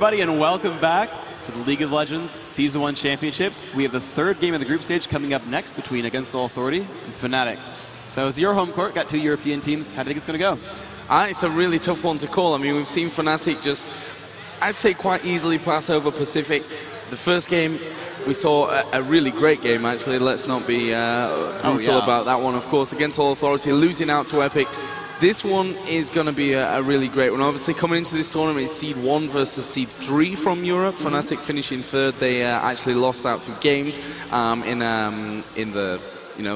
everybody, and welcome back to the League of Legends Season 1 Championships. We have the third game of the group stage coming up next between Against All Authority and Fnatic. So it's your home court, got two European teams. How do you think it's going to go? It's a really tough one to call. I mean, we've seen Fnatic just, I'd say, quite easily pass over Pacific. The first game, we saw a really great game, actually. Let's not be brutal about that one, of course. Against All Authority, losing out to Epic. This one is going to be a really great one. Obviously, coming into this tournament, it's Seed 1 versus Seed 3 from Europe. Fnatic finishing third. They actually lost out to Gamed in the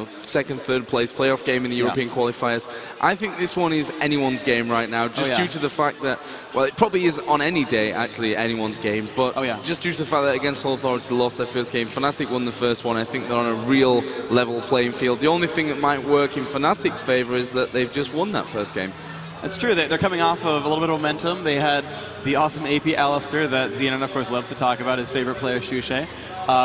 second, third place playoff game in the European qualifiers. I think this one is anyone's game right now, just due to the fact that, well, it probably is on any day, actually, anyone's game, but just due to the fact that Against All Authority lost their first game, Fnatic won the first one. I think they're on a real level playing field. The only thing that might work in Fnatic's favor is that they've just won that first game. It's true. They're coming off of a little bit of momentum. They had the awesome AP Alistair that Xenon, of course, loves to talk about, his favorite player, Shushe.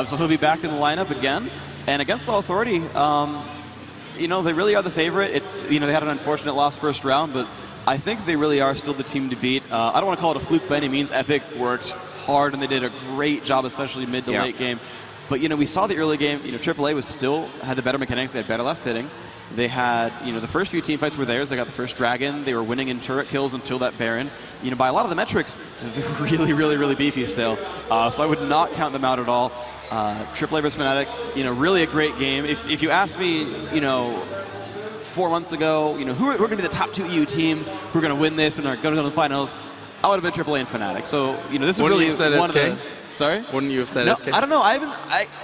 So he'll be back in the lineup again. And Against All Authority, they really are the favorite. It's, they had an unfortunate loss first round, but I think they really are still the team to beat. I don't want to call it a fluke by any means. Epic worked hard, and they did a great job, especially mid to late game. But, we saw the early game. AAA had the better mechanics. They had better last hitting. They had, the first few team fights were theirs. They got the first Dragon. They were winning in turret kills until that Baron. By a lot of the metrics, they're really, really, really beefy still. So I would not count them out at all. AAA versus Fnatic, really a great game. If you asked me, 4 months ago, who are going to be the top two EU teams who are going to win this and are going to go to the finals, I would have been AAA and Fnatic. So, this is really one of the... Sorry? Wouldn't you have said SK? I don't know. I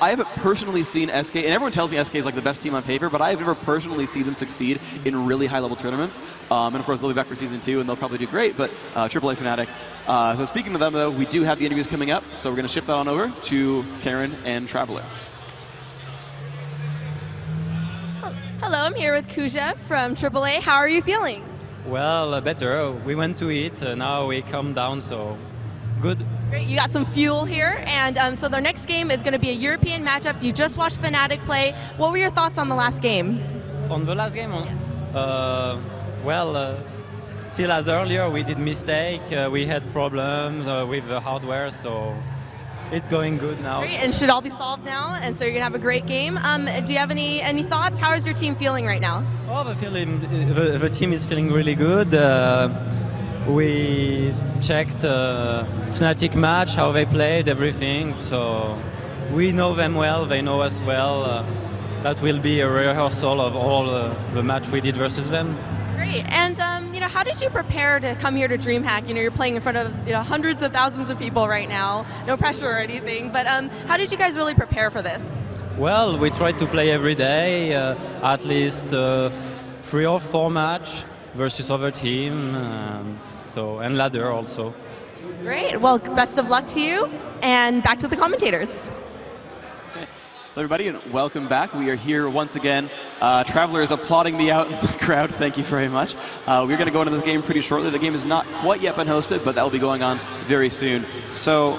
haven't personally seen SK, and everyone tells me SK is like the best team on paper, but I've never personally seen them succeed in really high-level tournaments. And of course, they'll be back for Season 2, and they'll probably do great, but AAA Fnatic. So speaking of them, though, we do have the interviews coming up, so we're going to shift that on over to Karen and Traveler. Hello, I'm here with Kuja from AAA. How are you feeling? Well, better. We went to eat, now we come down, so good. Great, you got some fuel here, and so their next game is going to be a European matchup. You just watched Fnatic play. What were your thoughts on the last game? On the last game? Still as earlier, we did mistake. We had problems with the hardware, so it's going good now. Great, and should all be solved now, and so you're going to have a great game. Do you have any thoughts? How is your team feeling right now? Oh, the team is feeling really good. We checked Fnatic match, how they played, everything. So we know them well, they know us well. That will be a rehearsal of all the match we did versus them. Great. And how did you prepare to come here to DreamHack? You're playing in front of hundreds of thousands of people right now. No pressure or anything. But how did you guys really prepare for this? Well, we tried to play every day, at least 3 or 4 match versus other team. And ladder also. Great. Well, best of luck to you, and back to the commentators. Okay. Hello, everybody, and welcome back. We are here once again. Traveler is applauding me out in the crowd. Thank you very much. We're going to go into this game pretty shortly. The game has not quite yet been hosted, but that will be going on very soon. So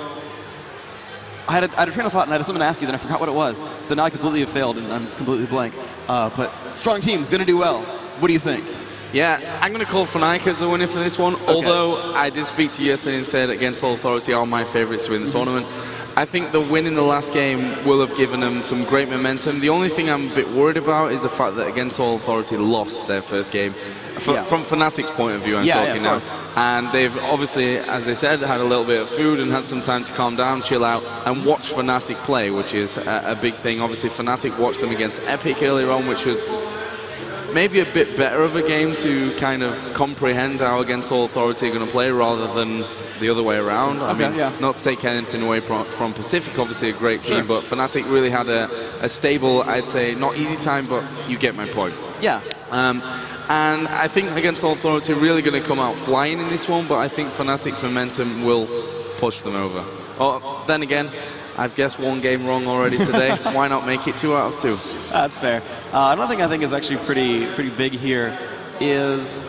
I had a train of thought, and I had something to ask you, then I forgot what it was. So now I completely have failed, and I'm completely blank. But strong team is going to do well. What do you think? Yeah, I'm going to call Fnatic as the winner for this one, although I did speak to you yesterday and said Against All Authority are my favourites to win the tournament. I think the win in the last game will have given them some great momentum. The only thing I'm a bit worried about is the fact that Against All Authority lost their first game. From Fnatic's point of view, I'm talking now. And they've obviously, as I said, had a little bit of food and had some time to calm down, chill out, and watch Fnatic play, which is a big thing. Obviously, Fnatic watched them against Epic earlier on, which was maybe a bit better of a game to kind of comprehend how Against All Authority are going to play rather than the other way around. I mean, not to take anything away from Pacific, obviously a great team, but Fnatic really had a stable, I'd say, not easy time, but you get my point. Yeah. And I think Against All Authority are really going to come out flying in this one, but I think Fnatic's momentum will push them over. Oh, then again, I've guessed 1 game wrong already today. Why not make it 2 out of 2? That's fair. Another thing I think is actually pretty big here is,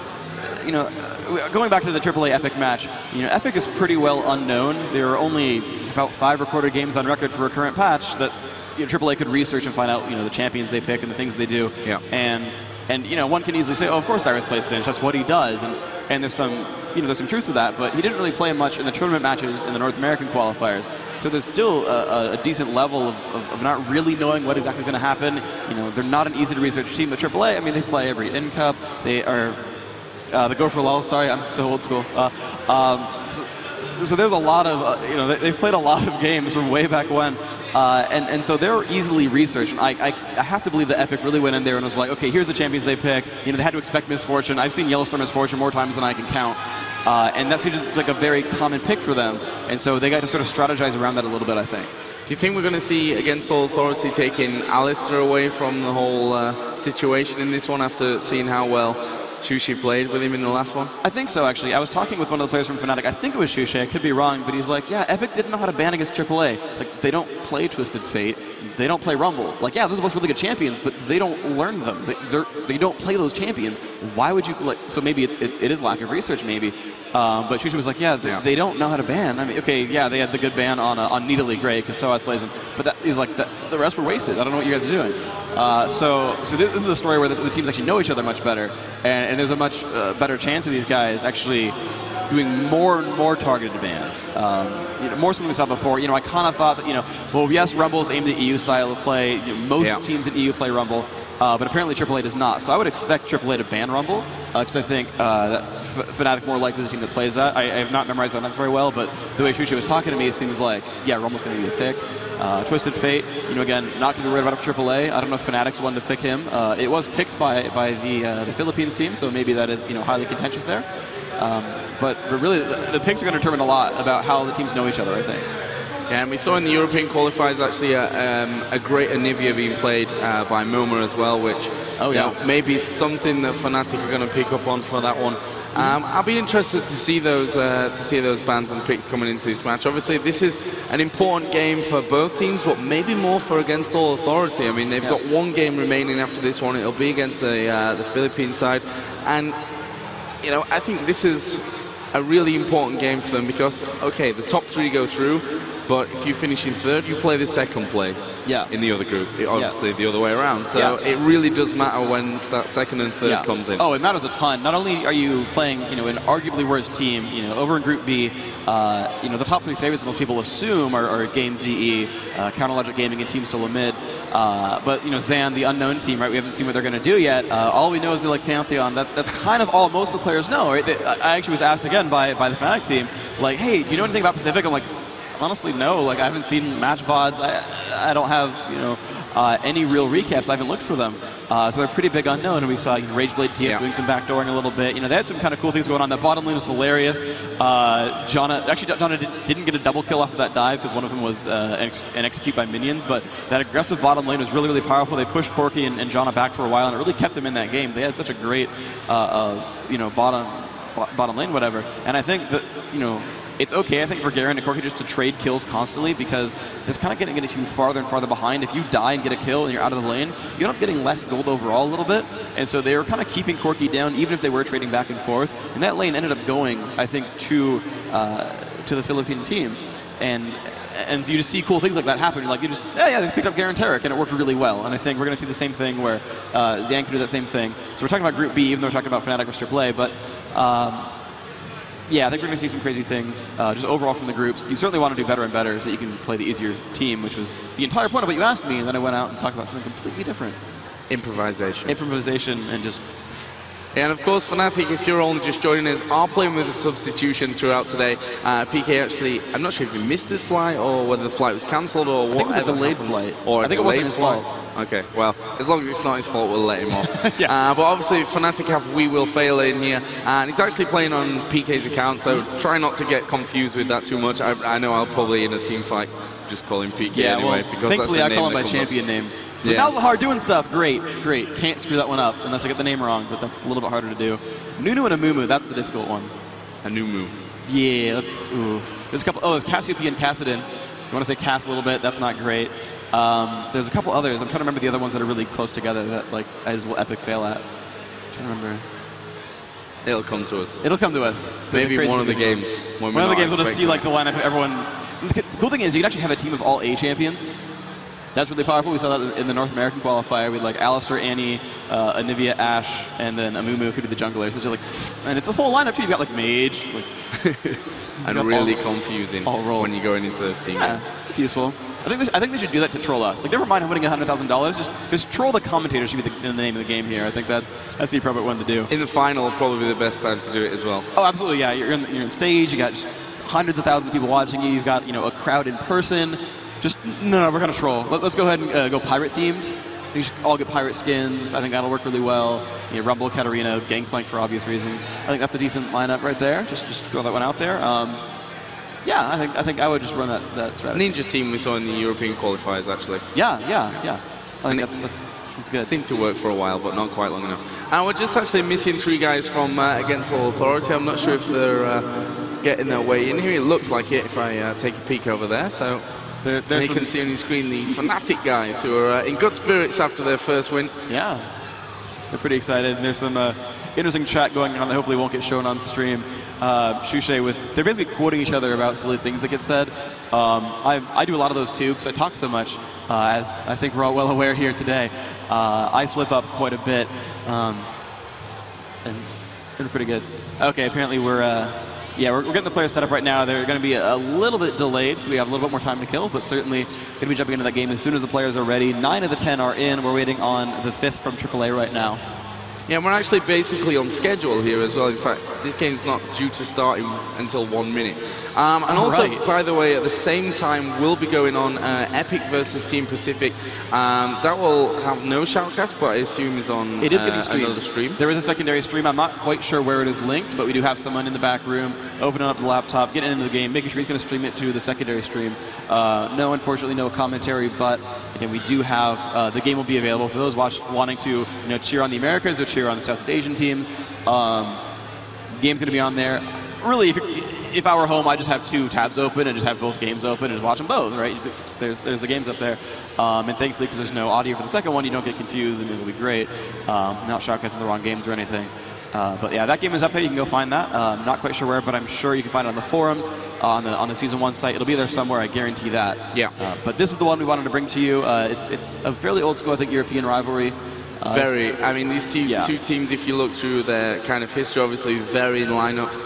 going back to the AAA Epic match, Epic is pretty well unknown. There are only about 5 recorded games on record for a current patch that AAA could research and find out, the champions they pick and the things they do. Yeah. And one can easily say, oh, of course Dyrus plays Singe. That's what he does. And there's some there's some truth to that, but he didn't really play much in the tournament matches in the North American qualifiers. So there's still a decent level of not really knowing what exactly is going to happen. They're not an easy-to-research team. The AAA, I mean, they play every in-cup. They are the Go for Lol. Sorry, I'm so old school. So there's a lot of, they've played a lot of games from way back when. And so they're easily researched. And I have to believe that Epic really went in there and was like, okay, here's the champions they pick. They had to expect misfortune. I've seen Yellowstorm misfortune more times than I can count. And that seems like a very common pick for them. And so they got to sort of strategize around that a little bit, I think. Do you think we're going to see Against All Authority taking Alistair away from the whole situation in this one after seeing how well Shushay played with him in the last one? I think so, actually. I was talking with one of the players from Fnatic. I think it was Shushay. I could be wrong, but he's like, yeah, Epic didn't know how to ban against AAA. Like, they don't play Twisted Fate. They don't play Rumble. Like, yeah, those are both really good champions, but they don't learn them. They don't play those champions. Why would you, like, so maybe it is lack of research, maybe. But Shushay was like, yeah, they don't know how to ban. I mean, okay, yeah, they had the good ban on Nidalee, great, because Soaz plays them. But he's like, the rest were wasted. I don't know what you guys are doing. So this is a story where the teams actually know each other much better, and there's a much better chance of these guys actually doing more and more targeted bans. More so than we saw before. I kind of thought that, well, yes, Rumble's aimed at EU style of play. Most teams in EU play Rumble, but apparently AAA does not. So I would expect AAA to ban Rumble, because I think that Fnatic more likely is a team that plays that. I have not memorized that very well, but the way Shushay was talking to me, it seems like, yeah, Rumble's going to be a pick. Twisted Fate, again, not going to be worried about it for AAA. I don't know if Fnatic's one to pick him. It was picked by the Philippines team, so maybe that is highly contentious there. But really, the picks are going to determine a lot about how the teams know each other, I think. Yeah, and we saw in the European qualifiers actually a great Anivia being played by Moma as well, which maybe something that Fnatic are going to pick up on for that one. I'll be interested to see those bans and picks coming into this match. Obviously, this is an important game for both teams, but maybe more for Against All Authority. I mean, they've got one game remaining after this one. It'll be against the Philippine side, and I think this is a really important game for them because, okay, the top three go through, but if you finish in third, you play the second place in the other group. Obviously, the other way around. So it really does matter when that second and third comes in. Oh, it matters a ton. Not only are you playing, an arguably worse team, over in Group B, the top three favorites most people assume are Game DE, Counterlogic Gaming, and Team Solo Mid. But, Zan, the unknown team, right? We haven't seen what they're going to do yet. All we know is they like Pantheon. That's kind of all most of the players know, right? I actually was asked again by the Fnatic team, like, hey, do you know anything about Pacific? I'm like, honestly, no. Like, I haven't seen match VODs. I don't have, any real recaps. I haven't looked for them. So they're pretty big unknown. And we saw Rageblade TF doing some backdooring a little bit. They had some kind of cool things going on. That bottom lane was hilarious. Janna didn't get a double kill off of that dive because one of them was an execute by minions. But that aggressive bottom lane was really, really powerful. They pushed Corki and Janna back for a while, and it really kept them in that game. They had such a great, bottom lane, whatever. And I think that, it's okay, I think, for Garen and Corki just to trade kills constantly because it's kind of getting you farther and farther behind. If you die and get a kill and you're out of the lane, you end up getting less gold overall a little bit. And so they were kind of keeping Corki down even if they were trading back and forth. And that lane ended up going, I think, to the Philippine team. And you just see cool things like that happen. You're like, they picked up Garen Tarek, and it worked really well. And I think we're going to see the same thing where Zan can do that same thing. So we're talking about Group B, even though we're talking about Fnatic versus AAA. But I think we're going to see some crazy things just overall from the groups. You certainly want to do better and better so that you can play the easier team, which was the entire point of what you asked me, and then I went out and talked about something completely different. Improvisation. Improvisation and just... And of course, Fnatic, if you're only just joining us, are playing with a substitution throughout today. PK actually, I'm not sure if he missed his flight or whether the flight was cancelled or what. I think it was a delayed flight. Or I think it wasn't his fault. Okay, well, as long as it's not his fault, we'll let him off. But obviously, Fnatic have We Will Fail in here, and he's actually playing on PK's account, so try not to get confused with that too much. I know I'll probably, in a team fight, just call him PK anyway. Because thankfully, I call him by champion names. So Malzahar doing stuff, great. Can't screw that one up unless I get the name wrong, but that's a little bit harder to do. Nunu and Amumu, that's the difficult one. Anumu. Yeah, there's a couple. Oh, there's Cassiopeia and Kassadin. You want to say Cass a little bit? That's not great. There's a couple others. I'm trying to remember the other ones that are really close together that as will Epic fail at. I'm trying to remember. It'll come to us. It'll come to us. Maybe one of the games. One of the games we'll just see the lineup of everyone. The cool thing is you can actually have a team of all A champions. That's really powerful. We saw that in the North American qualifier. We had like Alistair, Annie, Anivia, Ashe, and then Amumu could be the jungler. So it's like, and it's a full lineup too. You got like Mage, like, and really confusing when you're going into those teams. Yeah, it's useful. I think they should do that to troll us. Like, never mind winning $100,000. Just troll the commentator should be in the name of the game here. I think that's the appropriate one to do. In the final, probably the best time to do it as well. Oh, absolutely. Yeah, you're in stage. You got just hundreds of thousands of people watching you. You've got a crowd in person. Just no, we're gonna troll. Let's go ahead and go pirate themed. You should all get pirate skins. I think that'll work really well. Rumble, Katarina, Gangplank for obvious reasons. I think that's a decent lineup right there. Just throw that one out there. Yeah, I think I would just run that strategy. Ninja team we saw in the European qualifiers, actually. Yeah. I think that's good. Seemed to work for a while, but not quite long enough. And we're just actually missing 3 guys from Against All Authority. I'm not sure if they're getting their way in here. It looks like it if I take a peek over there. So you can see on your screen the Fnatic guys who are in good spirits after their first win. Yeah, they're pretty excited. And there's some interesting chat going on that hopefully won't get shown on stream. Shushay they're basically quoting each other about silly things that get said. I do a lot of those too because I talk so much, as I think we're all well aware here today. I slip up quite a bit, and they're pretty good. Okay, apparently we're getting the players set up right now. They're going to be a little bit delayed, so we have a little bit more time to kill, but certainly going to be jumping into that game as soon as the players are ready. 9 of the 10 are in. We're waiting on the 5th from AAA right now. Yeah, we're actually basically on schedule here as well. In fact, this game's not due to start until 1 minute. And also, by the way, at the same time, we'll be going on Epic versus Team Pacific. That will have no shoutcast, but I assume is on it is getting streamed. Another stream. There is a secondary stream. I'm not quite sure where it is linked, but we do have someone in the back room opening up the laptop, getting into the game, making sure he's going to stream it to the secondary stream. No, unfortunately, no commentary, but again, we do have the game will be available for those wanting to cheer on the Americas or cheer on the Southeast Asian teams. Game's going to be on there. Really, if I were home, I just have 2 tabs open and just have both games open and just watch them both, right? There's the games up there. And thankfully, because there's no audio for the second one, you don't get confused and it'll be great. Not shotguns the wrong games or anything. But yeah, that game is up there. You can go find that. Not quite sure where, but I'm sure you can find it on the forums, on the Season 1 site. It'll be there somewhere, I guarantee that. Yeah. But this is the one we wanted to bring to you. It's a fairly old school, I think, European rivalry. Very. I mean, these two teams, if you look through their kind of history, obviously vary in lineups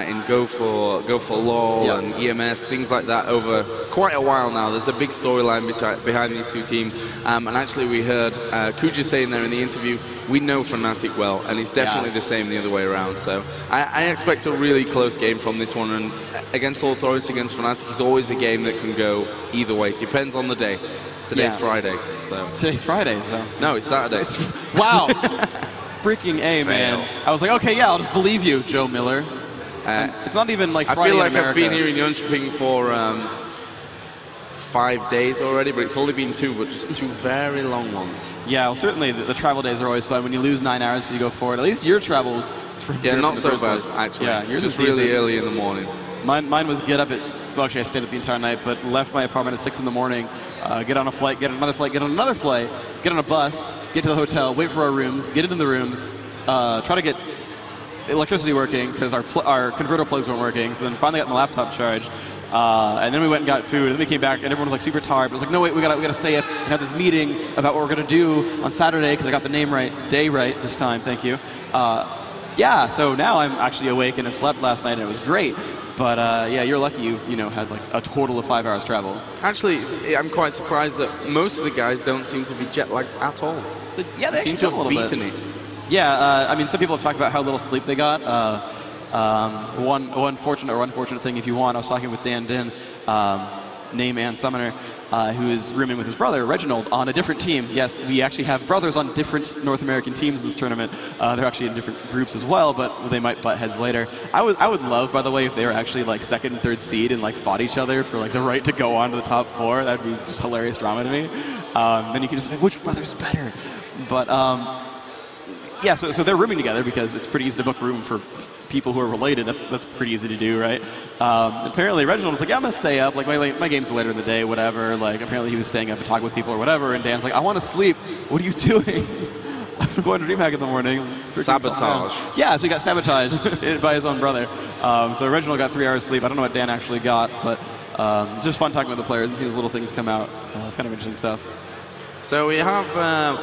in Go for LOL and EMS, things like that over quite a while now. There's a big storyline behind these 2 teams. And actually, we heard Kuja saying there in the interview, we know Fnatic well, and it's definitely the same the other way around. So I expect a really close game from this one. And Against All Authority against Fnatic is always a game that can go either way. Depends on the day. Today's Friday. So. Today's Friday, so. No, it's Saturday. Wow. Freaking A, man. I was like, okay, yeah, I'll just believe you, Joe Miller. It's not even like Friday I feel like in America. I've been here in Jönköping for 5 days already, but it's only been 2, but just 2 very long ones. Yeah, well, certainly the travel days are always fun. When you lose 9 hours because you go forward, at least your travels. Not so bad, actually. Yeah, yours just is really early in the morning. Mine was get up at, well, actually I stayed up the entire night, but left my apartment at 6 in the morning, get on a flight, get on another flight, get on another flight, get on a bus, get to the hotel, wait for our rooms, get into the rooms, try to get electricity working because our converter plugs weren't working, so then finally got my laptop charged. And then we went and got food, and then we came back, and everyone was like super tired. But I was like, no, wait, we gotta stay up and have this meeting about what we're gonna do on Saturday because I got the day right this time. Thank you. Yeah, so now I'm actually awake and I slept last night, and it was great. But yeah, you're lucky you had like a total of 5 hours travel. Actually, I'm quite surprised that most of the guys don't seem to be jet lagged at all. Yeah, they seem to have beaten it. Yeah, I mean, some people have talked about how little sleep they got. One fortunate or unfortunate thing, if you want, I was talking with Dan Din, name and summoner, who is rooming with his brother, Reginald, on a different team. Yes, we actually have brothers on different North American teams in this tournament. They're actually in different groups as well, but they might butt heads later. I would love, by the way, if they were actually like 2nd and 3rd seed and like fought each other for like the right to go on to the top 4. That'd be just hilarious drama to me. Then you can just say, which brother's better? But yeah, so they're rooming together because it's pretty easy to book room for people who are related. That's pretty easy to do, right? Apparently Reginald was like, yeah, I'm gonna stay up. Like my game's later in the day, whatever. Like apparently he was staying up to talk with people or whatever. And Dan's like, I want to sleep. What are you doing? I'm going to DreamHack in the morning. Sabotage. Yeah, so he got sabotaged by his own brother. So Reginald got 3 hours sleep. I don't know what Dan actually got, but It's just fun talking with the players and seeing these little things come out. It's kind of interesting stuff. So we have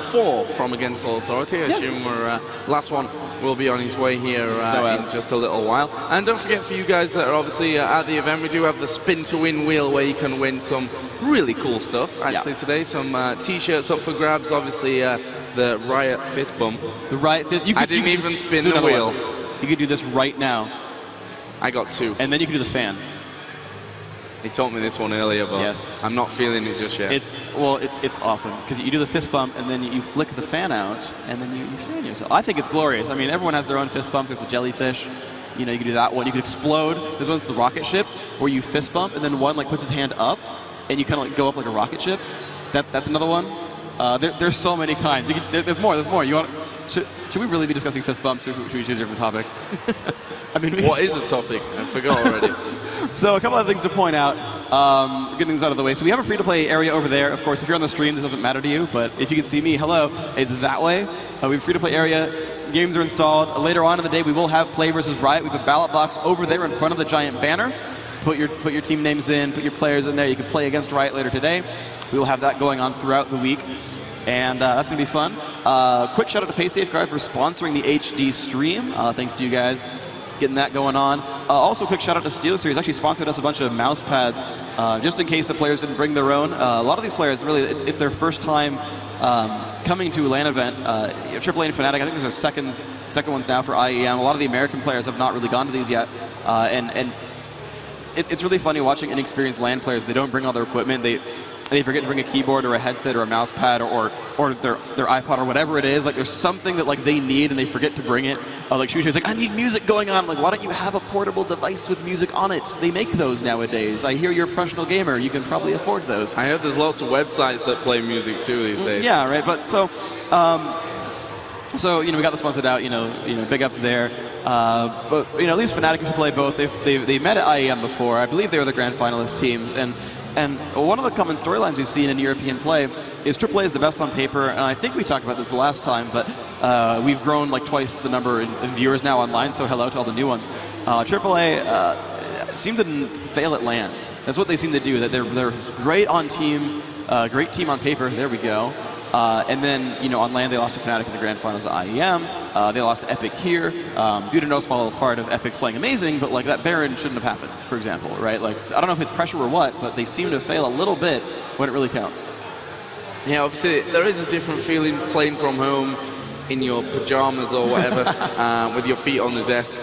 4 from Against All Authority. I assume our last one will be on his way here in just a little while. And don't forget, for you guys that are obviously at the event, we do have the Spin to Win wheel where you can win some really cool stuff. Actually today, some T-shirts up for grabs. Obviously, the Riot Fist Bump. The Riot Fist. I didn't even spin the wheel. You could do this right now. I got 2. And then you can do the fan. He taught me this one earlier, but I'm not feeling it just yet. It's awesome because you do the fist bump and then you flick the fan out and then you fan yourself. I think it's glorious. I mean, everyone has their own fist bumps. There's the jellyfish. You know, you can do that one. You can explode. There's one that's the rocket ship where you fist bump and then one like puts his hand up and you kind of like go up like a rocket ship. That's another one. There's so many kinds. There's more. You want? Should we really be discussing fist bumps or should we choose a different topic? I mean, what is the topic? I forgot already. So a couple of things to point out, getting things out of the way. So we have a free-to-play area over there. Of course, if you're on the stream, this doesn't matter to you, but if you can see me, hello, it's that way. We have a free-to-play area. Games are installed. Later on in the day, we will have Play versus Riot. We have a ballot box over there in front of the giant banner. Put your team names in, put your players in there. You can play against Riot later today. We will have that going on throughout the week. And that's going to be fun. Quick shout out to Pay Safeguard for sponsoring the HD stream. Thanks to you guys getting that going on. Also, quick shout out to SteelSeries. Actually sponsored us a bunch of mouse pads just in case the players didn't bring their own. A lot of these players, really, it's their first time coming to a LAN event. AAA and Fnatic, I think these are second ones now for IEM. A lot of the American players have not really gone to these yet. And it's really funny watching inexperienced LAN players. They don't bring all their equipment. They forget to bring a keyboard or a headset or a mouse pad or their iPod or whatever it is. Like there's something that like they need and they forget to bring it. Like Shusha's like, I need music going on. Like, why don't you have a portable device with music on it? They make those nowadays. I hear you're a professional gamer. You can probably afford those. I heard there's lots of websites that play music too these days. Yeah, right. But so you know, we got this sponsored out. You know, big ups there. But you know, at least Fnatic can play both. They met at IEM before. I believe they were the grand finalist teams. And one of the common storylines we've seen in European play is AAA is the best on paper, and I think we talked about this the last time, but we've grown like twice the number of viewers now online, so hello to all the new ones. AAA seem to fail at LAN. That's what they seem to do, that they're great on team, great team on paper, there we go. And then, you know, on LAN they lost to Fnatic in the grand finals at IEM. They lost to Epic here, due to no small part of Epic playing amazing, but like that Baron shouldn't have happened, for example, right? Like, I don't know if it's pressure or what, but they seem to fail a little bit when it really counts. Yeah, obviously there is a different feeling playing from home in your pajamas or whatever, with your feet on the desk,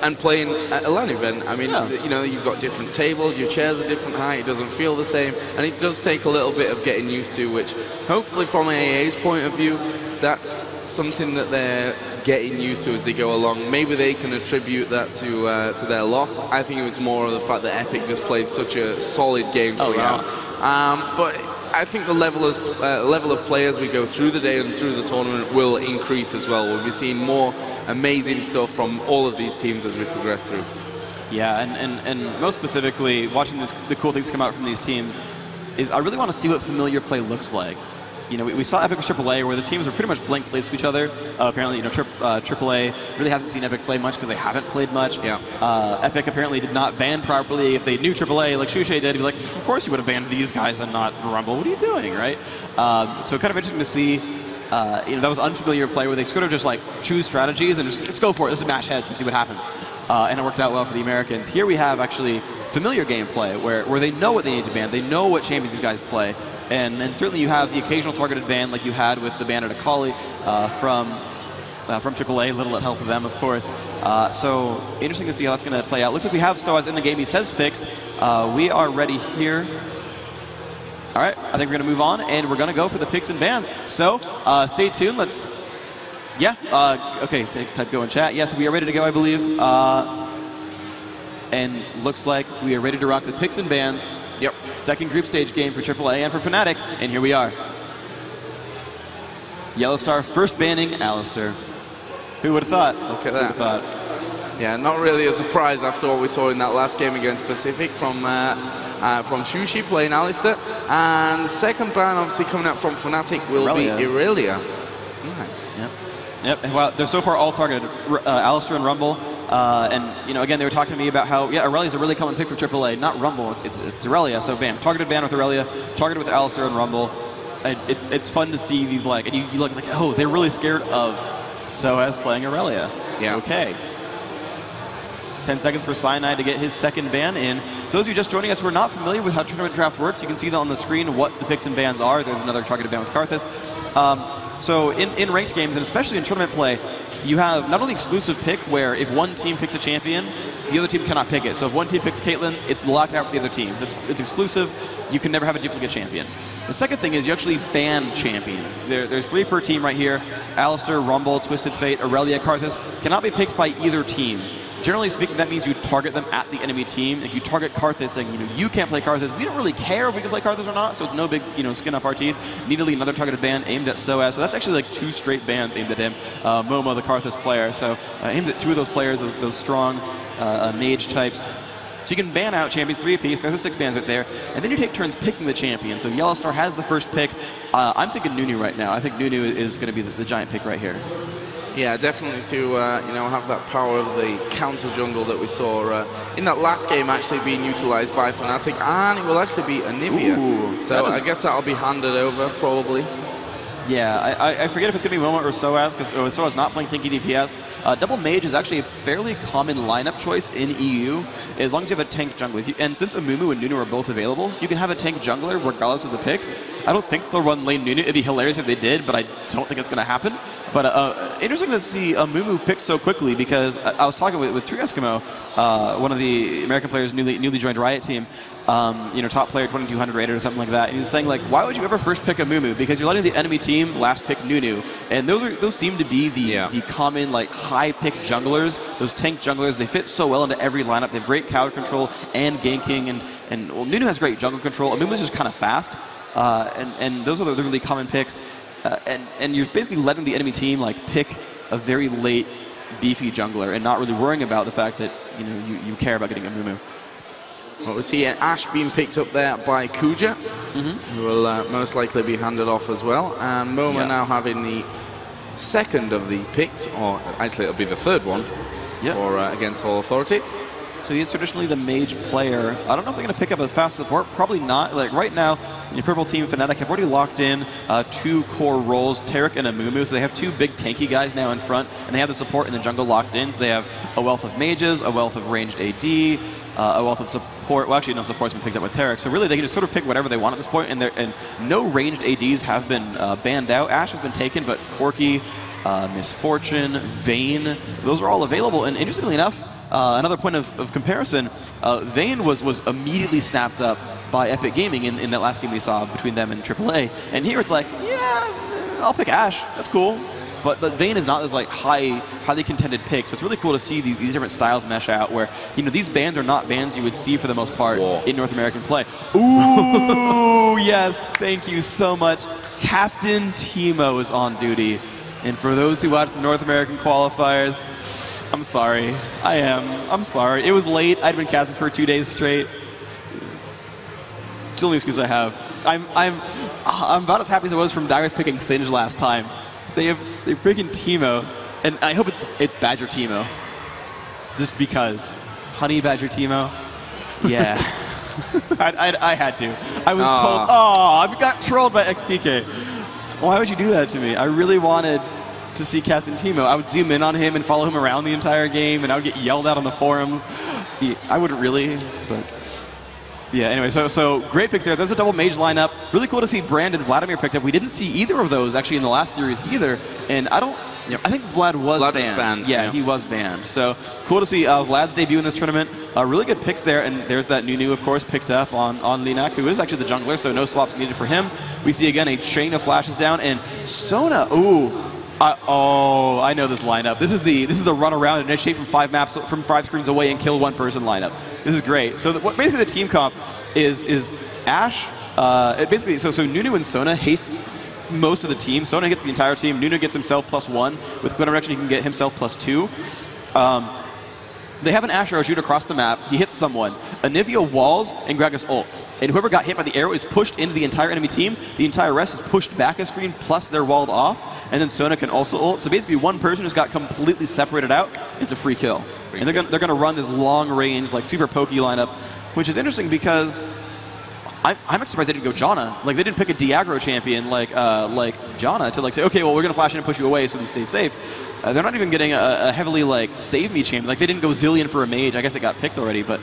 and playing at a LAN event. I mean, you know, you've got different tables, your chairs are different height, it doesn't feel the same, and it does take a little bit of getting used to, which hopefully from AAA's point of view, that's something that they're getting used to as they go along. Maybe they can attribute that to their loss. I think it was more of the fact that Epic just played such a solid game throughout. But I think the level of play as we go through the day and through the tournament will increase as well. We'll be seeing more amazing stuff from all of these teams as we progress through. Yeah, and most specifically, watching the cool things come out from these teams is I really want to see what familiar play looks like. You know, we saw Epic with AAA where the teams were pretty much blank slates to each other. Apparently, you know, AAA really hasn't seen Epic play much because they haven't played much. Yeah. Epic apparently did not ban properly. If they knew AAA, like Shusha did, he'd be like, of course you would have banned these guys and not Rumble. What are you doing, right? So kind of interesting to see. You know, that was unfamiliar play where they sort of just like choose strategies and just let's go for it. Let's mash heads and see what happens. And it worked out well for the Americans. Here we have actually familiar gameplay where they know what they need to ban. They know what champions these guys play. And certainly you have the occasional targeted ban like you had with the ban at Akali from AAA, little at help of them, of course. So interesting to see how that's going to play out. Looks like we have SOAS in the game. He says fixed. We are ready here. All right, I think we're going to move on, and we're going to go for the picks and bans. So stay tuned. Let's, okay, type go in chat. Yes, we are ready to go, I believe. And looks like we are ready to rock the picks and bans. Yep. Second group stage game for AAA and for Fnatic, and here we are. Yellowstar first banning Alistair. Who would have thought? Look at that. Thought? Yeah, not really a surprise after what we saw in that last game against Pacific from Shushi playing Alistair. And the second ban, obviously coming out from Fnatic, will be Irelia. Nice. Yep. And well, they're so far all targeted. Alistair and Rumble. And again, they were talking to me about how Aurelia's a really common pick for AAA, not Rumble. It's Aurelia. So bam, targeted ban with Aurelia, targeted with Alistair and Rumble. It's fun to see these and you look like, oh, they're really scared of Soaz playing Aurelia. Yeah. Okay. 10 seconds for Cyanide to get his second ban in. For those of you just joining us who are not familiar with how tournament draft works, you can see that on the screen what the picks and bans are. There's another targeted ban with Karthus. So in ranked games, and especially in tournament play, you have not only exclusive pick where if one team picks a champion, the other team cannot pick it. So if one team picks Caitlyn, it's locked out for the other team. It's exclusive. You can never have a duplicate champion. The second thing is you actually ban champions. There's 3 per team right here. Alistair, Rumble, Twisted Fate, Aurelia, Karthus cannot be picked by either team. Generally speaking, that means you target them at the enemy team. If you target Karthus saying, you can't play Karthus, we don't really care if we can play Karthus or not, so it's no big, skin off our teeth. Immediately another targeted ban aimed at Soaz. So that's actually like 2 straight bans aimed at him. Momo, the Karthus player. So aimed at 2 of those players, those strong mage types. So you can ban out champions 3 apiece. There's the 6 bans right there. And then you take turns picking the champion. So Yellowstar has the first pick. I'm thinking Nunu right now. I think Nunu is going to be the giant pick right here. Yeah, definitely to have that power of the counter jungle that we saw in that last game actually being utilized by Fnatic, and it will actually be Anivia. Ooh, so I guess that'll be handed over probably. Yeah, I forget if it's going to be Momo or Soaz, because Soaz not playing tanky DPS. Double Mage is actually a fairly common lineup choice in EU, as long as you have a tank jungler. And since Amumu and Nunu are both available, you can have a tank jungler regardless of the picks. I don't think they'll run lane Nunu. It'd be hilarious if they did, but I don't think it's going to happen. But interesting to see Amumu picked so quickly, because I was talking with True Eskimo, one of the American players newly joined Riot team, top player 2200 rated or something like that. And he was saying, like, why would you ever first pick Amumu? Because you're letting the enemy team last pick Nunu. And those seem to be the common, like, high pick junglers, those tank junglers. They fit so well into every lineup. They have great counter control and ganking. And well, Nunu has great jungle control. Amumu's just kind of fast. And those are the really common picks. And you're basically letting the enemy team, like, pick a very late, beefy jungler and not really worrying about the fact that, you care about getting Amumu. Well, we see Ashe being picked up there by Kuja, who will most likely be handed off as well. And Momo now having the second of the picks, or actually it'll be the third one for against All Authority. So he's traditionally the mage player. I don't know if they're going to pick up a fast support. Probably not. Like right now, the purple team Fnatic have already locked in 2 core roles, Taric and Amumu. So they have 2 big tanky guys now in front, and they have the support in the jungle locked in. So they have a wealth of mages, a wealth of ranged AD, a wealth of support. Well, actually, no, support's been picked up with Taric. So really, they can just sort of pick whatever they want at this point. And no ranged ADs have been banned out. Ashe has been taken, but Corki, Misfortune, Vayne, those are all available. And interestingly enough, another point of comparison, Vayne was immediately snapped up by Epic Gaming in that last game we saw between them and AAA. And here it's like, yeah, I'll pick Ashe. That's cool. But Vayne is not this like highly contended pick. So it's really cool to see these different styles mesh out where, these bans are not bans you would see for the most part in North American play. Ooh, yes, thank you so much. Captain Teemo is on duty. And for those who watch the North American qualifiers, I'm sorry. I'm sorry. It was late. I'd been captain for 2 days straight. It's the only excuse I have. I'm about as happy as I was from Dagger's picking Singe last time. They're freaking Teemo, and I hope it's Badger Teemo. Just because. Honey Badger Teemo. Yeah. I had to. I was told, I got trolled by XPK. Why would you do that to me? I really wanted to see Captain Teemo. I would zoom in on him and follow him around the entire game, and I would get yelled at on the forums. I wouldn't really, but yeah, anyway, so great picks there. There's a double mage lineup. Really cool to see Brand and Vladimir picked up. We didn't see either of those actually in the last series either, and I think Vlad was banned. Yeah, he was banned. So cool to see Vlad's debut in this tournament. Really good picks there, and there's that Nunu, of course, picked up on Linak, who is actually the jungler, so no swaps needed for him. We see again a chain of flashes down, and Sona, I know this lineup. This is the run around and initiate from 5 screens away and kill 1 person lineup. This is great. So basically the team comp is Ashe. So Nunu and Sona haste most of the team. Sona gets the entire team. Nunu gets himself +1. With Quantum Reaction, he can get himself +2. They have an Ashe arrow shoot across the map. He hits someone. Anivia walls and Gragas ults. And whoever got hit by the arrow is pushed into the entire enemy team. The entire rest is pushed back a screen, plus they're walled off. And then Sona can also ult. So basically 1 person just got completely separated out. it's a free kill. And they're going to run this long-range, like, super pokey lineup, which is interesting because I'm actually surprised they didn't go Janna. Like, they didn't pick a de-aggro champion like Janna to, like, say, okay, well, we're going to flash in and push you away so you stay safe. They're not even getting a heavily, like, save me champion. Like, they didn't go Zillion for a mage. I guess it got picked already, but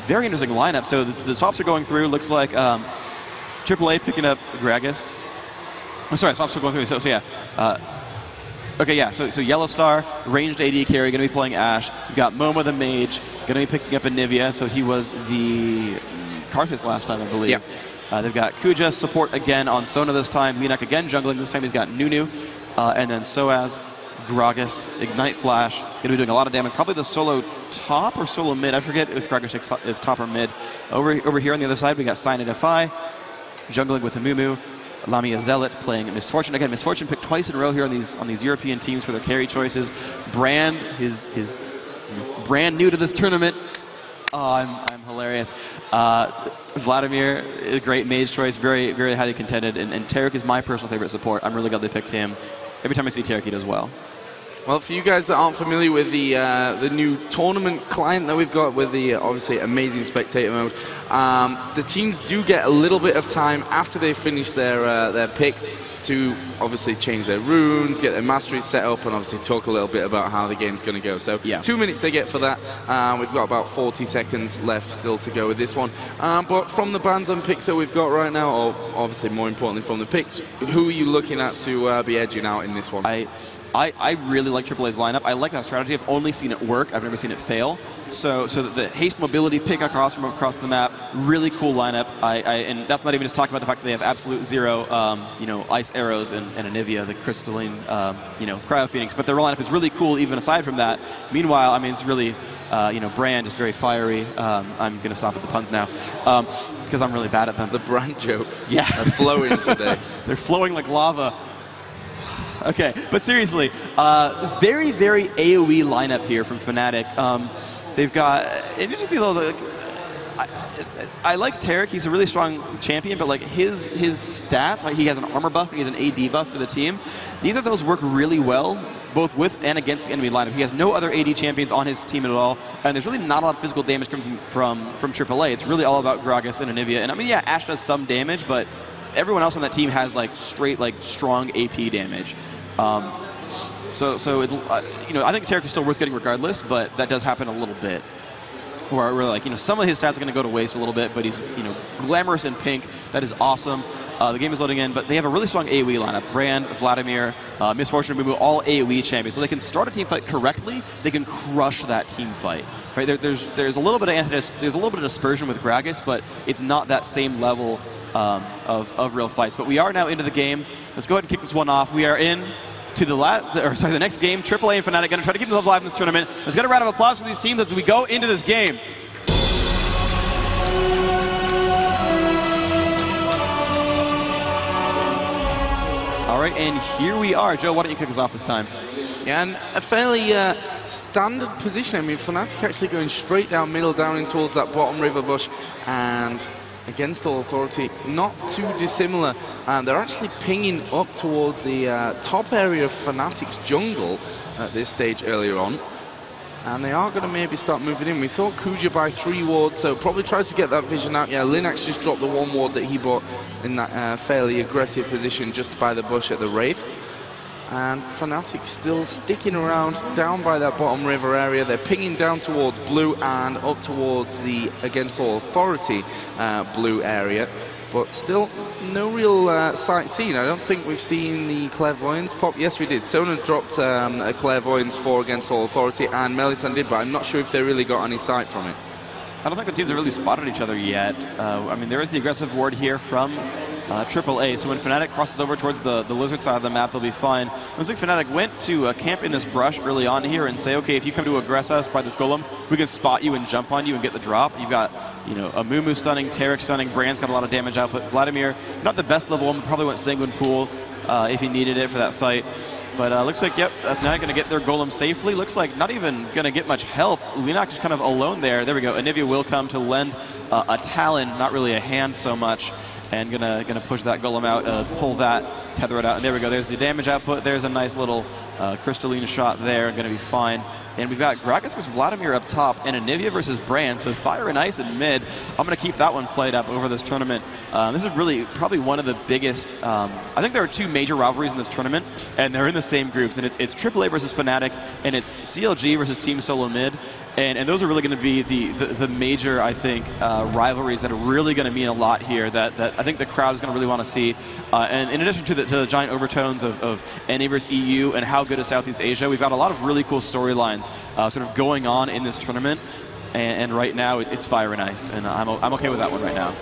very interesting lineup. So the swaps are going through. Looks like AAA picking up Gragas. Oh, sorry, swaps are going through. So yeah. Okay, yeah, so Yellow Star, ranged AD carry, going to be playing Ashe. You've got Momo the Mage, going to be picking up Anivia, so he was the Karthus last time, I believe. Yeah. They've got Kuja, support again on Sona this time, Linak again jungling, this time he's got Nunu, and then Soaz, Gragas, Ignite Flash, going to be doing a lot of damage, probably the solo top or solo mid, I forget if Gragas is top or mid. Over here on the other side, we got Cyanid FI, jungling with Amumu, Lamia Zealot playing Misfortune. Again, Misfortune picked twice in a row here on these European teams for their carry choices. Brand, his brand new to this tournament. Oh, I'm hilarious. Vladimir, a great mage choice, very, very highly contended. And Tarek is my personal favorite support. I'm really glad they picked him. Every time I see Tarek, he does well. Well, for you guys that aren't familiar with the new tournament client that we've got with the obviously amazing spectator mode, the teams do get a little bit of time after they finish their picks to obviously change their runes, get their masteries set up, and obviously talk a little bit about how the game's going to go. So yeah. 2 minutes they get for that. We've got about 40 seconds left still to go with this one. But from the bands and picks that we've got right now, or obviously more importantly from the picks, who are you looking at to be edging out in this one? I really like AAA's lineup. I like that strategy. I've only seen it work. I've never seen it fail. So the haste mobility pick across from across the map, really cool lineup. And that's not even just talking about the fact that they have absolute zero, ice arrows and Anivia, the crystalline, Cryo Phoenix. But their lineup is really cool even aside from that. Meanwhile, I mean, it's really, Brand is very fiery. I'm going to stop at the puns now because I'm really bad at them. The Brand jokes are flowing today. They're flowing like lava. Okay, but seriously, very, very AoE lineup here from Fnatic. They've got, interestingly though, I like Tarek. He's a really strong champion, but like his stats, he has an armor buff and he has an AD buff for the team. Neither of those work really well, both with and against the enemy lineup. He has no other AD champions on his team at all, and there's really not a lot of physical damage coming from AAA. It's really all about Gragas and Anivia. And I mean, yeah, Ashe does some damage, but everyone else on that team has like straight, like strong AP damage. So I think Tarek is still worth getting regardless, but that does happen a little bit. Where we're like, some of his stats are going to go to waste a little bit, but he's, glamorous in pink. That is awesome. The game is loading in, but they have a really strong AoE lineup. Brand, Vladimir, Misfortune, Mumu, all AoE champions. So they can start a team fight correctly. They can crush that team fight. Right? There's a little bit of there's a little bit of dispersion with Gragas, but it's not that same level of real fights. But we are now into the game. Let's go ahead and kick this one off. We are in to the next game. AAA and Fnatic going to try to keep themselves alive in this tournament. Let's get a round of applause for these teams as we go into this game. All right, and here we are. Joe, why don't you kick us off this time? Yeah, and a fairly standard position. I mean, Fnatic actually going straight down middle, down in towards that bottom river bush, and against all authority, not too dissimilar. They're actually pinging up towards the top area of Fnatic's jungle at this stage earlier on. And they are going to maybe start moving in. We saw Kuja buy 3 wards, so probably tries to get that vision out. Yeah, Linux just dropped the 1 ward that he bought in that fairly aggressive position just by the bush at the Wraiths. And Fnatic still sticking around down by that bottom river area. They're pinging down towards blue and up towards the Against All Authority blue area. But still no real sight seen. I don't think we've seen the Clairvoyance pop. Yes, we did. Sona dropped a Clairvoyance for Against All Authority, and Melisande did, but I'm not sure if they really got any sight from it. I don't think the teams have really spotted each other yet. I mean, there is the aggressive ward here from AAA, so when Fnatic crosses over towards the lizard side of the map, they'll be fine. Looks like Fnatic went to camp in this brush early on here and say, okay, if you come to aggress us by this golem, we can spot you and jump on you and get the drop. You've got, Amumu stunning, Tarek stunning, Brand's got a lot of damage output. Vladimir, not the best level 1, probably went Sanguine Pool if he needed it for that fight. But looks like, yep, Fnatic going to get their golem safely. Looks like not even going to get much help. Linak is kind of alone there. There we go. Anivia will come to lend a talon, not really a hand so much. and gonna push that golem out, pull that, tether it out, and there we go. There's the damage output. There's a nice little crystalline shot there, gonna be fine. And we've got Gragas versus Vladimir up top, and Anivia versus Brand. So Fire and Ice in mid. I'm going to keep that one played up over this tournament. This is really probably one of the biggest. I think there are two major rivalries in this tournament, and they're in the same groups. And it's AAA versus Fnatic, and it's CLG versus Team Solo Mid. And those are really going to be the major, I think, rivalries that are really going to mean a lot here that I think the crowd is going to really want to see. And in addition to the giant overtones of NA versus EU and how good is Southeast Asia, we've got a lot of really cool storylines sort of going on in this tournament. And right now, it's Fire and Ice, and I'm okay with that one right now.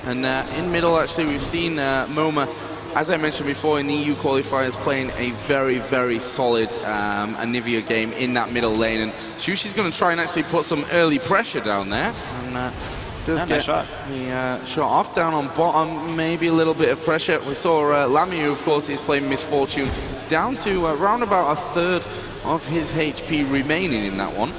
And in middle, actually, we've seen MoMA, as I mentioned before, in the EU qualifiers, playing a very, very solid Anivia game in that middle lane. And Shushi's going to try and actually put some early pressure down there. And does get nice shot. The shot off down on bottom, maybe a little bit of pressure. We saw Lamiu, of course, is playing Misfortune, down to around about a third of his HP remaining in that one.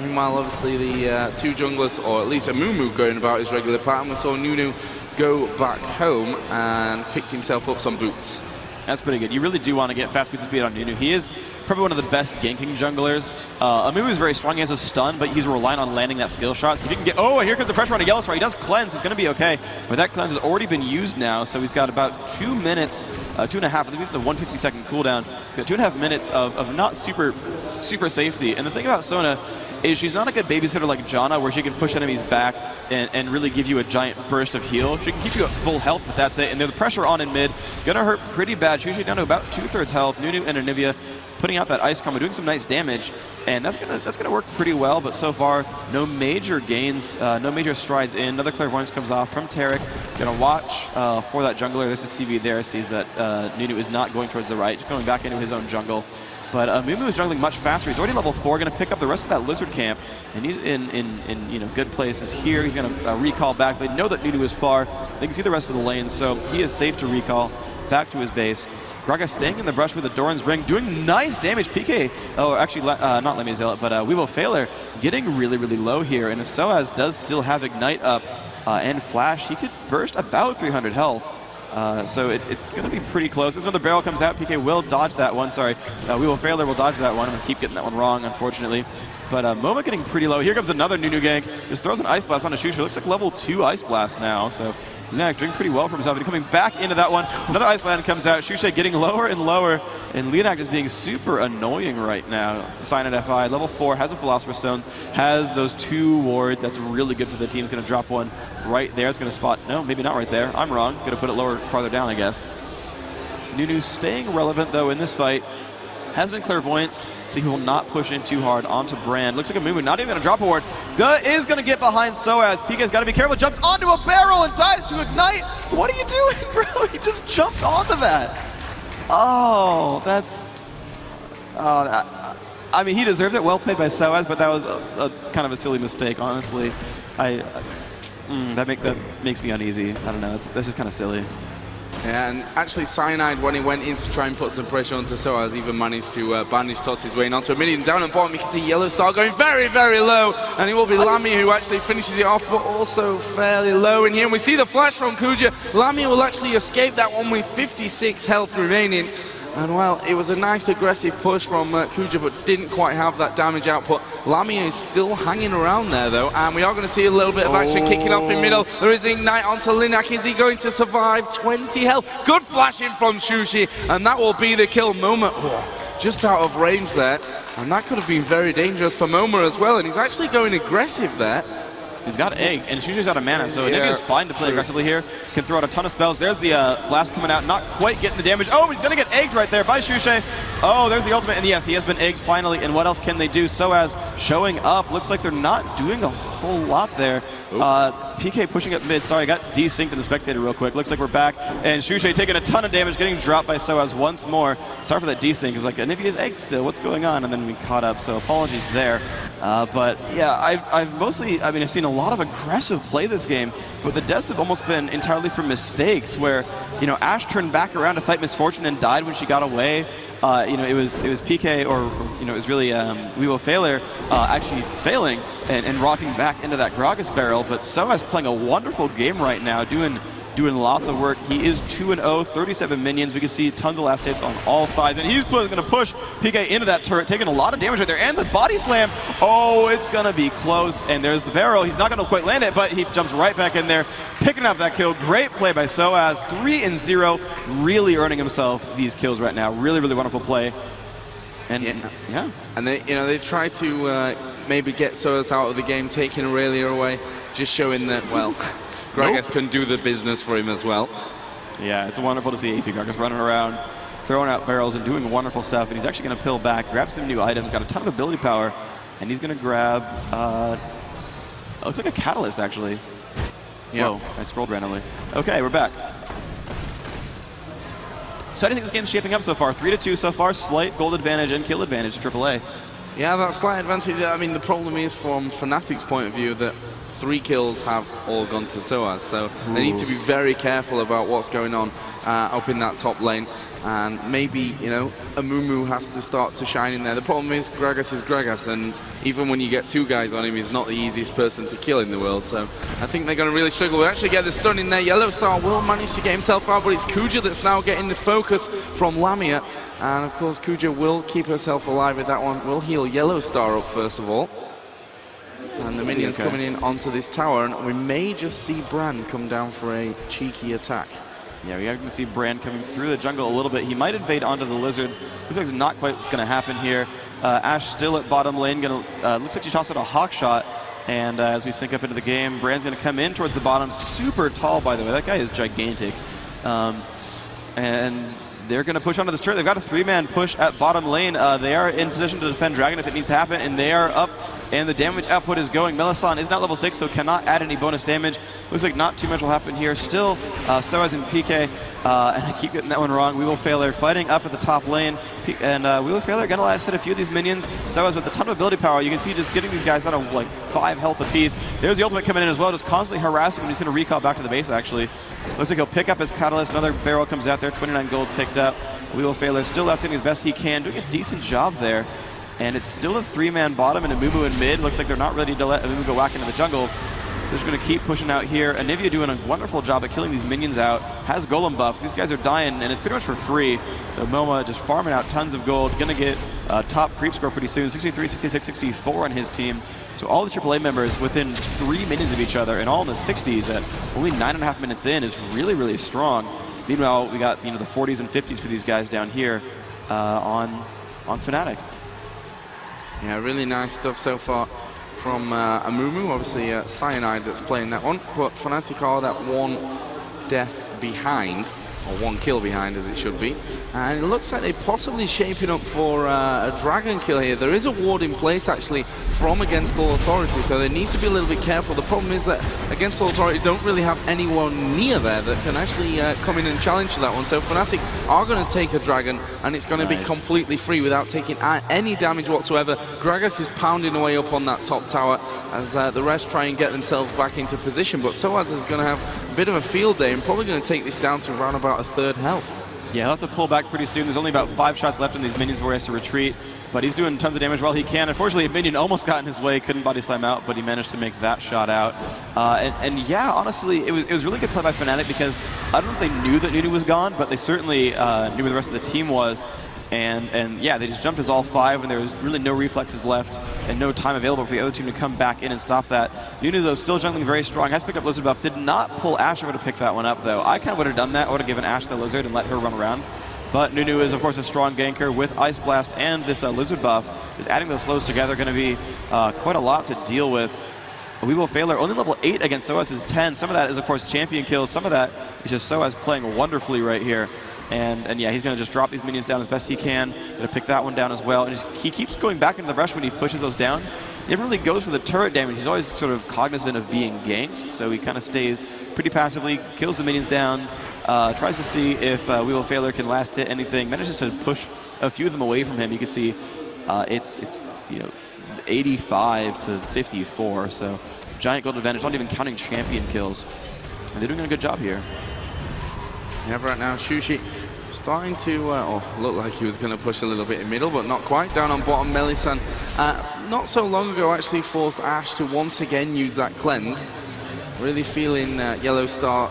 Meanwhile, obviously, the two junglers, or at least Amumu, going about his regular pattern. We saw Nunu go back home and picked himself up some boots. That's pretty good. You really do want to get fast boots of speed on Nunu. He is probably one of the best ganking junglers. Amumu is very strong. He has a stun, but he's relying on landing that skill shot. So if you can get... Oh, and here comes the pressure on a yellow star. He does cleanse. He's going to be okay. But that cleanse has already been used now, so he's got about 2 minutes, 2.5. I think it's a 150-second cooldown. He's got 2.5 minutes of not super safety. And the thing about Sona is she's not a good babysitter like Janna, where she can push enemies back and really give you a giant burst of heal. She can keep you at full health, but that's it. And the pressure on in mid, gonna hurt pretty bad. She's usually down to about 2/3 health. Nunu and Anivia putting out that ice combo, doing some nice damage, and that's gonna work pretty well. But so far, no major gains, no major strides in. Another Clairvoyance comes off from Tarek. Gonna watch for that jungler. There's a CV there. Sees that Nunu is not going towards the right, just going back into his own jungle. But Mumu is jungling much faster. He's already level 4, going to pick up the rest of that Lizard camp, and he's in good places here. He's going to recall back. They know that Nunu is far. They can see the rest of the lane, so he is safe to recall back to his base. Gragas staying in the brush with the Doran's Ring, doing nice damage. PK, oh, actually, not Lemmy Zealot, but Weeble Failer getting really, really low here. And if Soaz does still have Ignite up and Flash, he could burst about 300 health. So it's going to be pretty close. This is when the barrel comes out. PK will dodge that one. Sorry. Weeble Failer will dodge that one. I'm going to keep getting that one wrong, unfortunately. But MoMA getting pretty low. Here comes another Nunu gank. Just throws an Ice Blast on a Shusha. Looks like level 2 Ice Blast now. So Linak doing pretty well for himself. And coming back into that one. Another Ice Blast comes out. Shusha getting lower and lower. And Linak just being super annoying right now. Sign at FI. Level 4. Has a Philosopher's Stone. Has those 2 wards. That's really good for the team. It's going to drop one right there. It's going to spot. No, maybe not right there. I'm wrong. Going to put it lower, farther down, I guess. Nunu staying relevant, though, in this fight. Has been clairvoyanced, so he will not push in too hard onto Brand. Looks like a Mumu not even going to drop a ward. Is going to get behind Soaz. PK's got to be careful. Jumps onto a barrel and dies to Ignite. What are you doing, bro? He just jumped onto that. Oh, that's... I mean, he deserved it. Well played by Soaz, but that was a kind of a silly mistake, honestly. That makes me uneasy. I don't know. This is kind of silly. Yeah, and actually Cyanide, when he went in to try and put some pressure onto Soaz, even managed to bandage toss his way onto a minion. Down at bottom, you can see Yellow Star going very, very low, and it will be Lamy who actually finishes it off, but also fairly low in here. And we see the flash from Kuja. Lamy will actually escape that one with 56 health remaining. And well, it was a nice aggressive push from Kuja, but didn't quite have that damage output. Lamia is still hanging around there, though, and we are going to see a little bit of action kicking off in middle. There is Ignite onto Linak. Is he going to survive? 20 health. Good flashing from Shushi, and that will be the kill. MoMA just out of range there, and that could have been very dangerous for MoMA as well, and he's actually going aggressive there. He's got Egg, and Shushi's out of mana, so Nick is fine to play aggressively here. Can throw out a ton of spells. There's the blast coming out, not quite getting the damage. Oh, he's going to get egged right there by Shushe. Oh, there's the ultimate, and yes, he has been egged finally, and what else can they do? Soaz showing up. Looks like they're not doing a whole lot there. PK pushing up mid. Sorry, I got desynced in the spectator real quick. Looks like we're back, and Shushe taking a ton of damage, getting dropped by Soaz once more. Sorry for that desync. It's like, Anivia's egged still. What's going on? And then we caught up, so apologies there. But yeah, I've mostly, I've seen a lot of aggressive play this game, but the deaths have almost been entirely from mistakes where, you know, Ash turned back around to fight Misfortune and died when she got away. You know, it was PK, or you know, it was really WeWillFailure actually failing and rocking back into that Gragas barrel. But Soaz playing a wonderful game right now, doing lots of work. He is 2-0, 37 minions. We can see tons of last hits on all sides, and he's going to push PK into that turret, taking a lot of damage right there, and the body slam. Oh, it's going to be close, and there's the barrel. He's not going to quite land it, but he jumps right back in there, picking up that kill. Great play by Soaz, 3-0, really earning himself these kills right now. Really, really wonderful play. And yeah. And they try to maybe get Soaz out of the game, taking Aurelia away, just showing that, well, Gragas can do the business for him as well. Yeah, it's wonderful to see AP Gragas running around, throwing out barrels and doing wonderful stuff. And he's actually going to pill back, grab some new items, got a ton of ability power, and he's going to grab, it looks like a catalyst, actually. Whoa, I scrolled randomly. Okay, we're back. So how do you think this game's shaping up so far? 3-2 so far, slight gold advantage and kill advantage to AAA. Yeah, that slight advantage. I mean, the problem is from Fnatic's point of view that 3 kills have all gone to Soaz, so they need to be very careful about what's going on up in that top lane. And maybe, you know, Amumu has to start to shine in there. The problem is Gragas, and even when you get 2 guys on him, he's not the easiest person to kill in the world. So I think they're going to really struggle. We actually get the stun in there. Yellow Star will manage to get himself out, but it's Kuja that's now getting the focus from Lamia. And of course, Kuja will keep herself alive with that one. Will heal Yellow Star up first of all. And the minions coming in onto this tower, and we may just see Bran come down for a cheeky attack. Yeah, we are going to see Bran coming through the jungle a little bit. He might invade onto the Lizard. Looks like it's not quite what's going to happen here. Ash still at bottom lane. Looks like she tossed out a hawk shot. And as we sync up into the game, Bran's going to come in towards the bottom. Super tall, by the way. That guy is gigantic. And they're going to push onto this turret. They've got a 3-man push at bottom lane. They are in position to defend Dragon if it needs to happen, and they are up, and the damage output is going. Melisande is not level 6, so cannot add any bonus damage. Looks like not too much will happen here. Still, Soaz and PK, and I keep getting that one wrong. WeWillFailure fighting up at the top lane, and WeWillFailure going to hit a few of these minions. Soaz with a ton of ability power. You can see just getting these guys out of like 5 health apiece. There's the ultimate coming in as well, just constantly harassing him. He's going to recall back to the base, actually. Looks like he'll pick up his catalyst. Another barrel comes out there, 29 gold picked up. WeWillFailure still last thing as best he can, doing a decent job there. And it's still a 3-man bottom and Amumu in mid. Looks like they're not ready to let Amumu go whack into the jungle. So they're just going to keep pushing out here. Anivia doing a wonderful job at killing these minions out. Has golem buffs. These guys are dying, and it's pretty much for free. So Momo just farming out tons of gold. Going to get top creep score pretty soon. 63, 66, 64 on his team. So all the AAA members within 3 minutes of each other, and all in the 60s at only 9.5 minutes in is really, really strong. Meanwhile, we got the 40s and 50s for these guys down here on Fnatic. Yeah, really nice stuff so far from Amumu. Obviously, Cyanide that's playing that one, but Fnatic are that 1 death behind, or 1 kill behind as it should be. And it looks like they're possibly shaping up for a dragon kill here. There is a ward in place actually from Against All Authority, so they need to be a little bit careful. The problem is that Against All Authority don't really have anyone near there that can actually come in and challenge that one. So Fnatic are going to take a dragon, and it's going to be completely free without taking any damage whatsoever. Gragas is pounding away up on that top tower as the rest try and get themselves back into position. But Soaz is going to have a bit of a field day and probably going to take this down to around about a 3rd health. Yeah, he'll have to pull back pretty soon. There's only about 5 shots left in these minions before he has to retreat. But he's doing tons of damage while he can. Unfortunately, a minion almost got in his way, couldn't body slam out, but he managed to make that shot out. And yeah, honestly, it was really good play by Fnatic because I don't know if they knew that Nunu was gone, but they certainly knew where the rest of the team was. And yeah, they just jumped as all 5, and there was really no reflexes left and no time available for the other team to come back in and stop that. Nunu, though, still jungling very strong. Has picked up Lizard buff. Did not pull Ashe over to pick that one up, though. I kind of would have done that. I would have given Ashe the Lizard and let her run around. But Nunu is, of course, a strong ganker with Ice Blast and this Lizard buff. Just adding those slows together going to be quite a lot to deal with. WeWillFailure only level 8 against Soaz is 10. Some of that is, of course, champion kills. Some of that is just Soaz playing wonderfully right here. And yeah, he's going to just drop these minions down as best he can. Going to pick that one down as well. And he keeps going back into the rush when he pushes those down. He never really goes for the turret damage. He's always sort of cognizant of being ganked. So he kind of stays pretty passively, kills the minions down, tries to see if WeWillFailure can last hit anything. Manages to push a few of them away from him. You can see it's 85 to 54. So giant gold advantage, not even counting champion kills. And they're doing a good job here. Never right now. Sushi starting to look like he was going to push a little bit in middle, but not quite. Down on bottom, Melisan not so long ago actually forced Ash to once again use that cleanse. Really feeling Yellow Star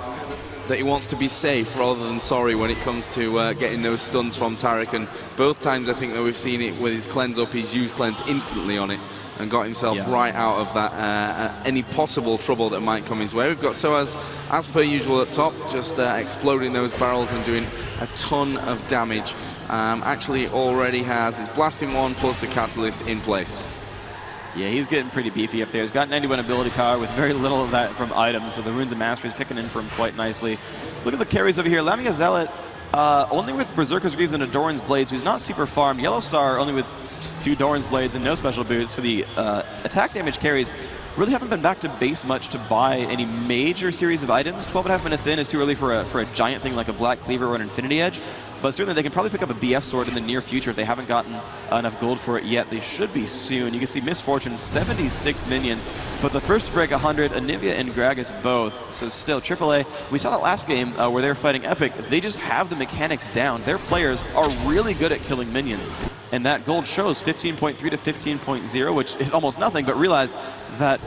that he wants to be safe rather than sorry when it comes to getting those stuns from Tarek. And both times I think that we've seen it with his cleanse up, he's used cleanse instantly on it and got himself right out of that any possible trouble that might come his way. We've got Soaz, as per usual, at top, just exploding those barrels and doing a ton of damage. Actually already has his blasting one plus the catalyst in place. Yeah, he's getting pretty beefy up there. He's got 91 ability power with very little of that from items, so the Runes of Mastery is kicking in for him quite nicely. Look at the carries over here. Lamia Zealot, only with Berserker's Greaves and a Doran's Blade, so he's not super farmed. Yellow Star, only with 2 Doran's Blades and no special boots, so the attack damage carries really haven't been back to base much to buy any major series of items. 12.5 minutes in is too early for a giant thing like a Black Cleaver or an Infinity Edge, but certainly they can probably pick up a BF sword in the near future if they haven't gotten enough gold for it yet. They should be soon. You can see Misfortune, 76 minions, but the first to break 100, Anivia and Gragas both. So still, AAA, we saw that last game where they were fighting Epic. They just have the mechanics down. Their players are really good at killing minions. And that gold shows 15.3 to 15.0, which is almost nothing, but realize that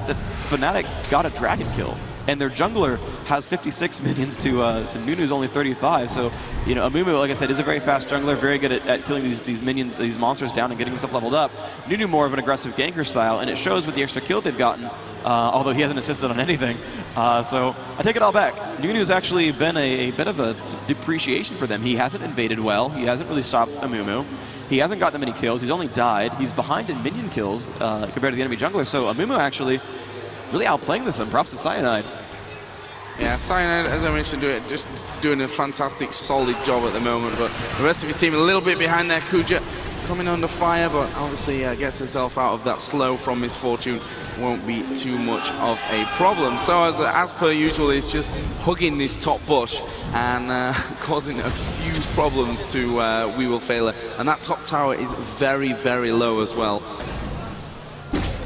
Fnatic got a dragon kill. And their jungler has 56 minions to Nunu's only 35. So, you know, Amumu, like I said, is a very fast jungler, very good at killing these monsters down and getting himself leveled up. Nunu more of an aggressive ganker style, and it shows with the extra kill they've gotten, although he hasn't assisted on anything. So I take it all back. Nunu's actually been a bit of a depreciation for them. He hasn't invaded well. He hasn't really stopped Amumu. He hasn't got that many kills. He's only died. He's behind in minion kills compared to the enemy jungler. So Amumu actually really outplaying this one. Props to Cyanide. Yeah, Cyanide, as I mentioned, just doing a fantastic, solid job at the moment. But the rest of his team a little bit behind there. Kuja coming under fire, but obviously gets herself out of that slow from Misfortune. Won't be too much of a problem. So as per usual, he's just hugging this top bush and causing a few problems to We Will Fail Her. And that top tower is very, very low as well.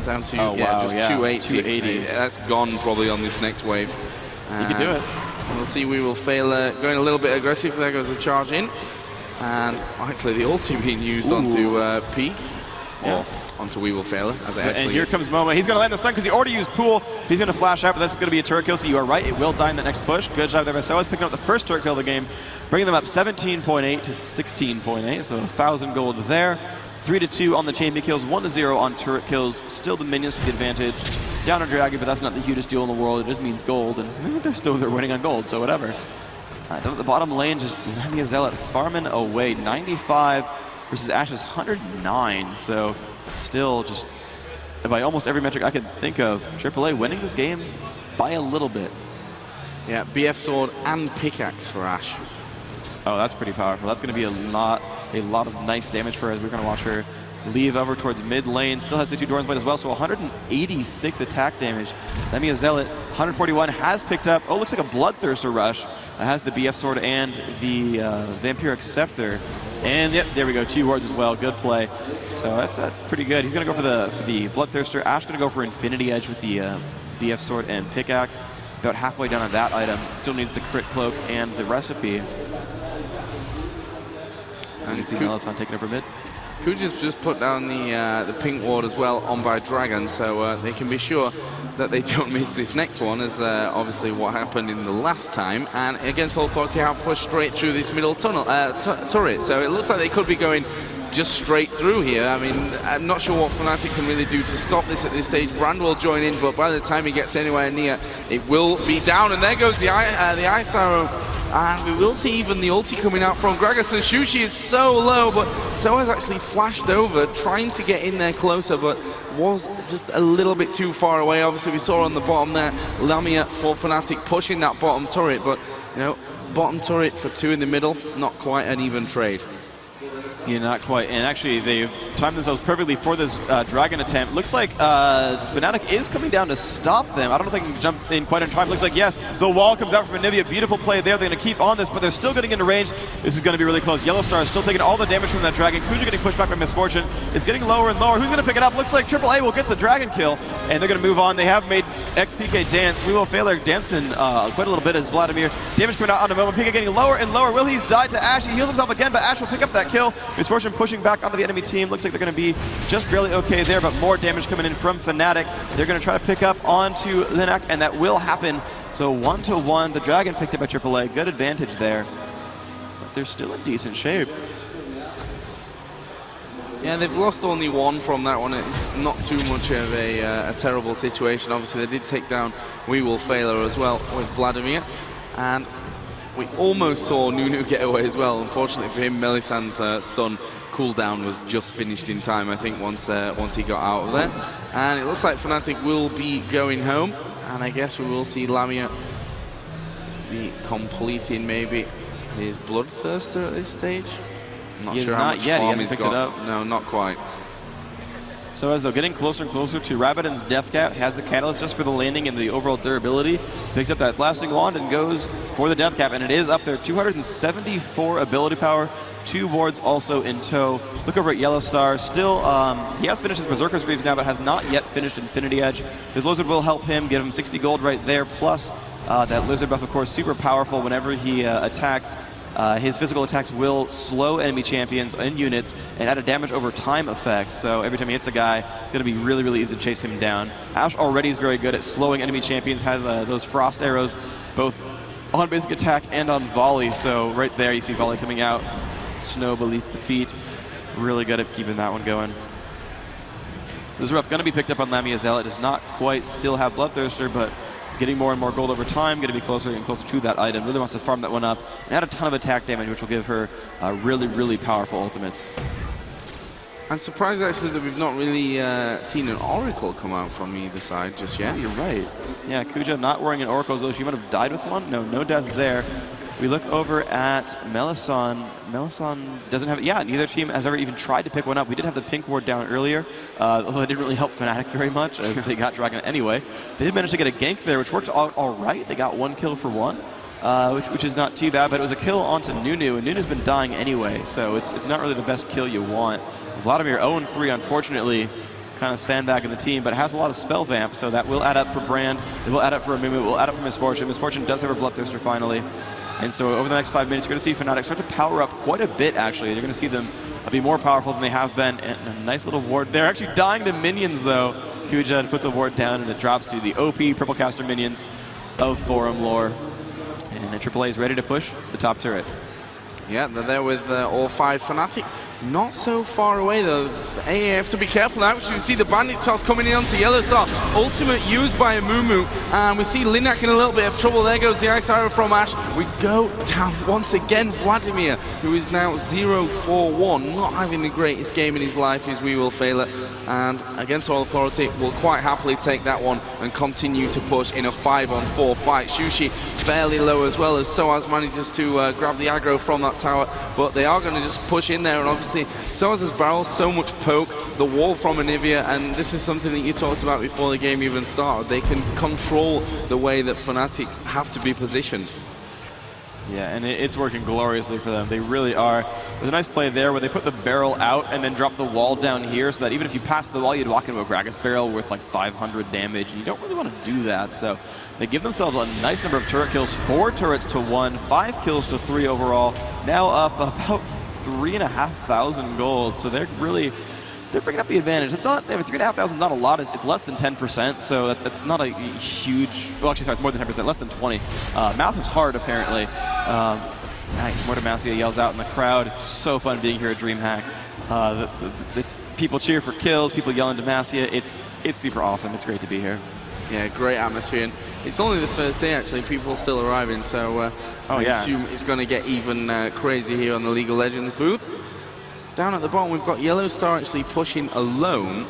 Down to, just 280. That's gone probably on this next wave. You can do it. We'll see We Will Fail Her going a little bit aggressive. There goes the charge in. And actually the ulti being used onto Peak. Or onto We Will Fail Her, as it actually And here is. comes Momo. He's going to land the stun because he already used Pool. He's going to flash out, but that's going to be a turret kill, so you are right. It will die in the next push. Good job there by Soaz, picking up the first turret kill of the game, bringing them up 17.8 to 16.8, so 1,000 gold there. 3-2 on the champion kills, 1-0 on turret kills. Still the minions with the advantage. Down on Dragon, but that's not the hugest deal in the world. It just means gold, and they're winning on gold, so whatever. Down at the bottom lane, just Lamia Zealot farming away. 95 versus Ash's 109, so still just by almost every metric I could think of, AAA winning this game by a little bit. Yeah, BF sword and pickaxe for Ash. Oh, that's pretty powerful. That's going to be a lot of nice damage for her as we're going to watch her leave over towards mid lane. Still has the 2 Doran's Blade as well, so 186 attack damage. Lamia Zealot, 141, has picked up, looks like a Bloodthirster Rush. Has the BF Sword and the Vampiric Scepter. And yep, there we go, 2 wards as well. Good play. So that's pretty good. He's going to go for the Bloodthirster. Ash going to go for Infinity Edge with the BF Sword and Pickaxe. About halfway down on that item. Still needs the Crit Cloak and the Recipe. And you see Melisan taking over mid. Kuja's just put down the pink ward as well on by Dragon, so they can be sure that they don't miss this next one, as obviously what happened in the last time. And against Authority, have pushed straight through this middle tunnel turret, so it looks like they could be going just straight through here. I mean, I'm not sure what Fnatic can really do to stop this at this stage. Brand will join in, but by the time he gets anywhere near, it will be down. And there goes the Ice Arrow. And we will see even the ulti coming out from Gragas, and Shushi is so low, but Soaz actually flashed over, trying to get in there closer, but was just a little bit too far away. Obviously, we saw on the bottom there, Lamia for Fnatic pushing that bottom turret, but, you know, bottom turret for 2 in the middle, not quite an even trade. Yeah, not quite. And actually, they've timed themselves perfectly for this Dragon attempt. Looks like Fnatic is coming down to stop them. I don't know if they can jump in quite in time. Looks like, yes, the wall comes out from Anivia. Beautiful play there. They're going to keep on this, but they're still getting into range. This is going to be really close. Yellow Star is still taking all the damage from that Dragon. Kuja getting pushed back by Misfortune. It's getting lower and lower. Who's going to pick it up? Looks like AAA will get the Dragon kill, and they're going to move on. They have made XPK dance. We will fail their dancing quite a little bit as Vladimir. Damage coming out on the moment. PK getting lower and lower. Will he's died to Ash. He heals himself again, but Ash will pick up that kill. Misfortune pushing back onto the enemy team. Looks like they're going to be just barely okay there, but more damage coming in from Fnatic. They're going to try to pick up onto Linak, and that will happen. So 1-1. The Dragon picked up by AAA. Good advantage there. But they're still in decent shape. Yeah, they've lost only one from that one. It's not too much of a terrible situation. Obviously, they did take down We Will Failure as well with Vladimir. And we almost saw Nunu get away as well. Unfortunately for him, Melisand's stun cooldown was just finished in time, I think, once he got out of there. And it looks like Fnatic will be going home. And I guess we will see Lamia be completing maybe his Bloodthirster at this stage. I'm not sure how much farm he's got. No, not quite. So as they're getting closer and closer to Rabadon's Death Cap, has the Catalyst just for the landing and the overall durability, picks up that Blasting Wand and goes for the Death Cap, and it is up there. 274 ability power, 2 wards also in tow. Look over at Yellow Star. Still, he has finished his Berserker's Greaves now, but has not yet finished Infinity Edge. His Lizard will help him, give him 60 gold right there, plus that Lizard buff, of course, super powerful whenever he attacks. His physical attacks will slow enemy champions and units and add a damage over time effect. So every time he hits a guy, it's going to be really, really easy to chase him down. Ash already is very good at slowing enemy champions, has those frost arrows both on basic attack and on volley. So right there you see volley coming out, snow beneath the feet. Really good at keeping that one going. This rough going to be picked up on Lamia Zealot. Does not quite still have Bloodthirster, but getting more and more gold over time, going to be closer and closer to that item. Really wants to farm that one up and add a ton of attack damage, which will give her really, really powerful ultimates. I'm surprised actually that we've not really seen an Oracle come out from either side just yet. Oh, you're right. Yeah, Kuja not wearing an Oracle, though she might have died with one. No deaths there. We look over at Melisand. Melisand doesn't have it. Yeah, neither team has ever even tried to pick one up. We did have the pink ward down earlier, although it didn't really help Fnatic very much as they got Dragon anyway. They did manage to get a gank there, which worked all right. They got 1 kill for 1, which is not too bad, but it was a kill onto Nunu, and Nunu's been dying anyway, so it's not really the best kill you want. Vladimir 0-3, unfortunately, kind of sandbagging the team, but it has a lot of spell vamp, so that will add up for Brand. It will add up for Amumu. It will add up for Misfortune. Misfortune does have her Bloodthirster finally. And so over the next 5 minutes, you're going to see Fnatic start to power up quite a bit, actually. You're going to see them be more powerful than they have been. And a nice little ward. They're actually dying to minions, though. Kuja puts a ward down, and it drops to the OP Purple Caster minions of Forum lore. And then AAA is ready to push the top turret. Yeah, they're there with all 5 Fnatic. Not so far away, though. AA have to be careful now. You see the Bandit toss coming in onto Yellow Star. Ultimate used by Amumu. And we see Linak in a little bit of trouble. There goes the Ice Arrow from Ash. We go down once again. Vladimir, who is now 0-4-1. Not having the greatest game in his life is We Will Fail It. And against All Authority, will quite happily take that one and continue to push in a 5-on-4 fight. Shushi fairly low as well, as Soaz manages to grab the aggro from that tower. But they are going to just push in there, and obviously Soaz's barrel, so much poke, the wall from Anivia, and this is something that you talked about before the game even started. They can control the way that Fnatic have to be positioned. Yeah, and it's working gloriously for them. They really are. There's a nice play there where they put the barrel out and then drop the wall down here so that even if you pass the wall, you'd walk into a Gragas barrel with like 500 damage, and you don't really want to do that. So they give themselves a nice number of turret kills, 4 turrets to 1, 5 kills to 3 overall. Now up about 3,500 gold. So they're bringing up the advantage. It's not 3,500, not a lot. It's less than 10%. So that's not a huge. Well, actually, sorry, it's more than 10%, less than 20. Mouth is hard apparently. Nice. Mortimacia yells out in the crowd. It's so fun being here at DreamHack. It's people cheer for kills. People yell into Demacia. It's super awesome. It's great to be here. Yeah, great atmosphere. And it's only the first day actually. People are still arriving. So I assume it's going to get even crazy here on the League of Legends booth. Down at the bottom, we've got Yellow Star actually pushing alone.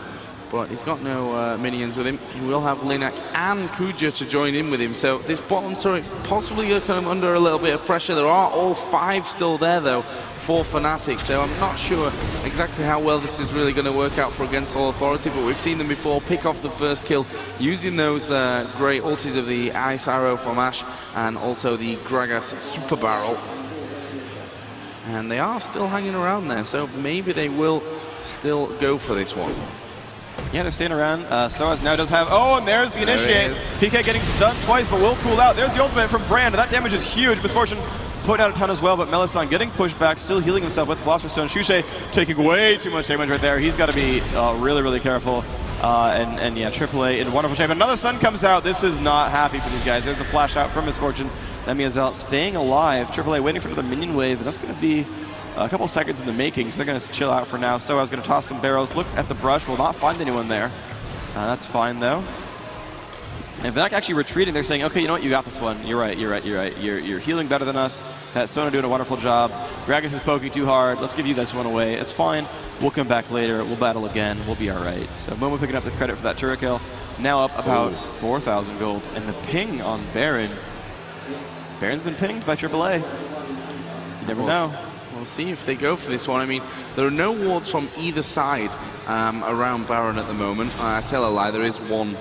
but he's got no minions with him. He will have Linak and Kuja to join in with him, so this bottom turret possibly going to come under a little bit of pressure. There are all 5 still there, though, for Fnatic, so I'm not sure exactly how well this is really going to work out for Against All Authority, but we've seen them before pick off the first kill using those great ultis of the Ice Arrow from Ashe and also the Gragas Super Barrel. And they are still hanging around there, so maybe they will still go for this one. Yeah, they're staying around. Soaz now does have... Oh, and there's the initiate. PK getting stunned twice, but will cool out. There's the ultimate from Brand. That damage is huge. Misfortune put out a ton as well, but Melisande getting pushed back, still healing himself with Philosopher's Stone. Shushay taking way too much damage right there. He's got to be really, really careful. And yeah, AAA in wonderful shape. Another sun comes out. This is not happy for these guys. There's the flash out from Misfortune. Emiazel staying alive. AAA waiting for the minion wave, and that's going to be a couple seconds in the making, so they're going to chill out for now. So I was going to toss some barrels, look at the brush, will not find anyone there. That's fine, though. And Fnatic actually retreating. They're saying, okay, you know what, you got this one. You're right. You're healing better than us. That Sona doing a wonderful job. Gragas is poking too hard. Let's give you this one away. It's fine. We'll come back later. We'll battle again. We'll be all right. So Momo picking up the credit for that turret kill. Now up about 4,000 gold. And the ping on Baron. Baron's been pinged by AAA. You never know. We'll see if they go for this one. I mean, there are no wards from either side around Baron at the moment. I tell a lie, there is one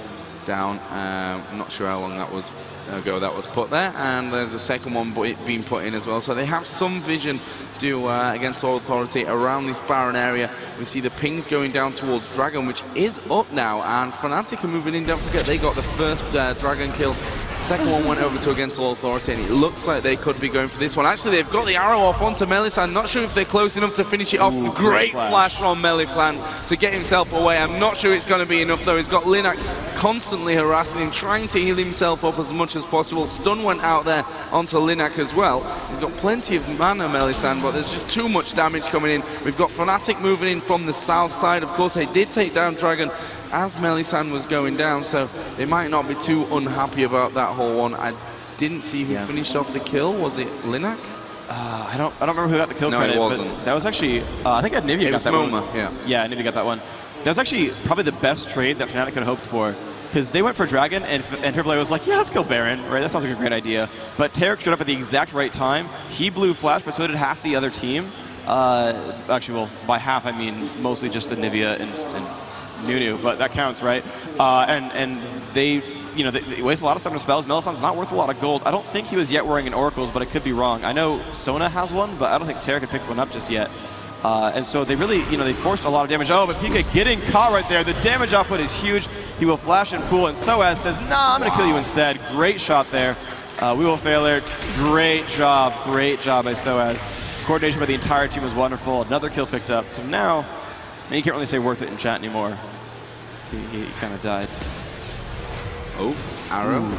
down. I'm not sure how long that was ago that was put there. And there's a second one being put in as well. So they have some vision to Against All Authority around this Baron area. We see the pings going down towards Dragon, which is up now. And Fnatic are moving in. Don't forget, they got the first Dragon kill. Second one went over to Against All Authority, and it looks like they could be going for this one. Actually, they've got the arrow off onto Melisande. Not sure if they're close enough to finish it off. Ooh, great flash from Melisande to get himself away. I'm not sure it's going to be enough, though. He's got Linak constantly harassing him, trying to heal himself up as much as possible. Stun went out there onto Linak as well. He's got plenty of mana, Melisande, but there's just too much damage coming in. We've got Fnatic moving in from the south side. Of course, they did take down Dragon as Melisande was going down, so they might not be too unhappy about that whole one. I didn't see who finished off the kill. Was it Linak? I don't remember who got the kill credit. No, it wasn't. But that was actually, I think Nivea got that Moma, one. Yeah, Nivea got that one. That was actually probably the best trade that Fnatic had hoped for, because they went for Dragon, and AAA was like, yeah, let's kill Baron, right? That sounds like a great idea. But Tarek showed up at the exact right time. He blew Flash, but so did half the other team. Actually, well, by half, I mean mostly just Nivea and Nunu, but that counts, right? And they, you know, they waste a lot of summoner spells. Melisande's not worth a lot of gold. I don't think he was yet wearing an Oracle's, but I could be wrong. I know Sona has one, but I don't think Tarek had picked one up just yet. And so they really, you know, they forced a lot of damage. Oh, but PK getting caught right there. The damage output is huge. He will flash and pool, and Soaz says, nah, I'm going to kill you instead. Great shot there. We will fail there. Great job by Soaz. Coordination by the entire team was wonderful. Another kill picked up. So now, you can't really say worth it in chat anymore. See, he kind of died. Oh, arrow.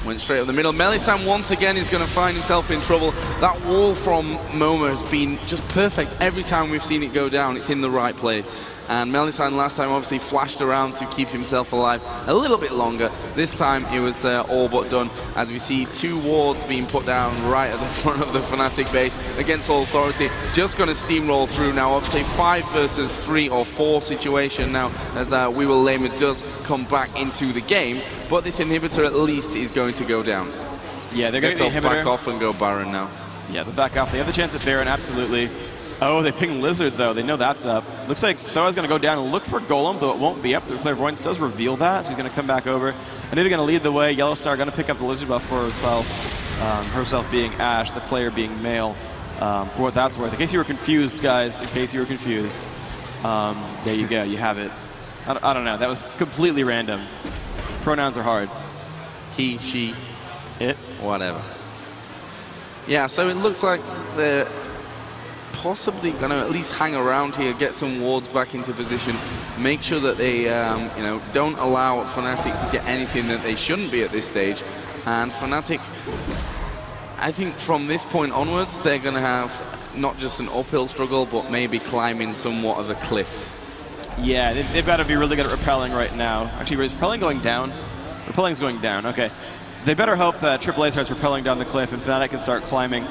Went straight up the middle. Melisande once again is going to find himself in trouble. That wall from Momo has been just perfect every time we've seen it go down. It's in the right place. And Melisande last time obviously flashed around to keep himself alive a little bit longer. This time it was all but done, as we see 2 wards being put down right at the front of the Fnatic base. Against All Authority just going to steamroll through now. Obviously 5 versus 3 or 4 situation now, as We Will Lame It does come back into the game. But this inhibitor at least is going to go down. Yeah, they're going to back off and go Baron now. Yeah, they'll back off. They have the chance at Baron, absolutely. Oh, they ping Lizard, though. They know that's up. Looks like Soa's going to go down and look for Golem, though it won't be up. The Clairvoyance does reveal that, so he's going to come back over. And they're going to lead the way. Yellow Star going to pick up the Lizard buff for herself. Herself being Ashe, the player being male, for what that's worth. In case you were confused, guys, in case you were confused, there you go. You have it. I don't know. That was completely random. Pronouns are hard. He, she, it, whatever. Yeah, so it looks like they're possibly going to at least hang around here, get some wards back into position, make sure that they you know, don't allow Fnatic to get anything that they shouldn't be at this stage. And Fnatic, I think from this point onwards, they're going to have not just an uphill struggle, but maybe climbing somewhat of a cliff. Yeah, they've got to be really good at repelling right now. Actually, is repelling going down? Repelling's going down, okay. They better hope that AAA starts repelling down the cliff and Fnatic can start climbing.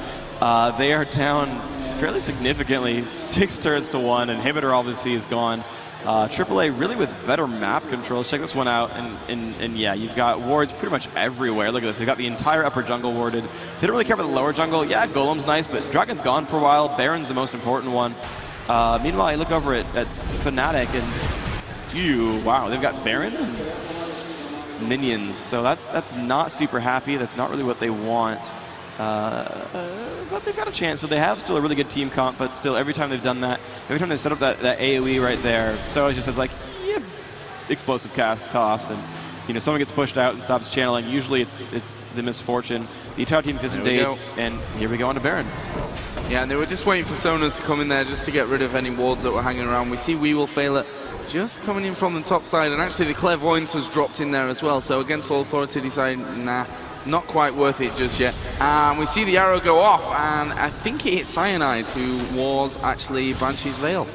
They are down fairly significantly, 6 turrets to 1. Inhibitor obviously is gone. AAA really with better map control. Let's check this one out, and yeah, you've got wards pretty much everywhere. Look at this. They've got the entire upper jungle warded. They don't really care about the lower jungle. Yeah, Golem's nice, but Dragon's gone for a while. Baron's the most important one. Meanwhile, I look over at Fnatic, and wow, they've got Baron and minions. So that's not super happy. That's not really what they want. But they've got a chance, so they have still a really good team comp, but still every time they've done that, every time they set up that AoE right there, so it just says like, yeah, explosive cast, toss, and someone gets pushed out and stops channeling. Usually it's the misfortune. The entire team disengage, and here we go on to Baron. Yeah, and they were just waiting for Sona to come in there just to get rid of any wards that were hanging around. We see We Will Fail It just coming in from the top side, and actually the Clairvoyance was dropped in there as well, so Against All Authority decided, nah, not quite worth it just yet. And we see the arrow go off, and I think it hit Cyanide, who was actually Banshee's Veil.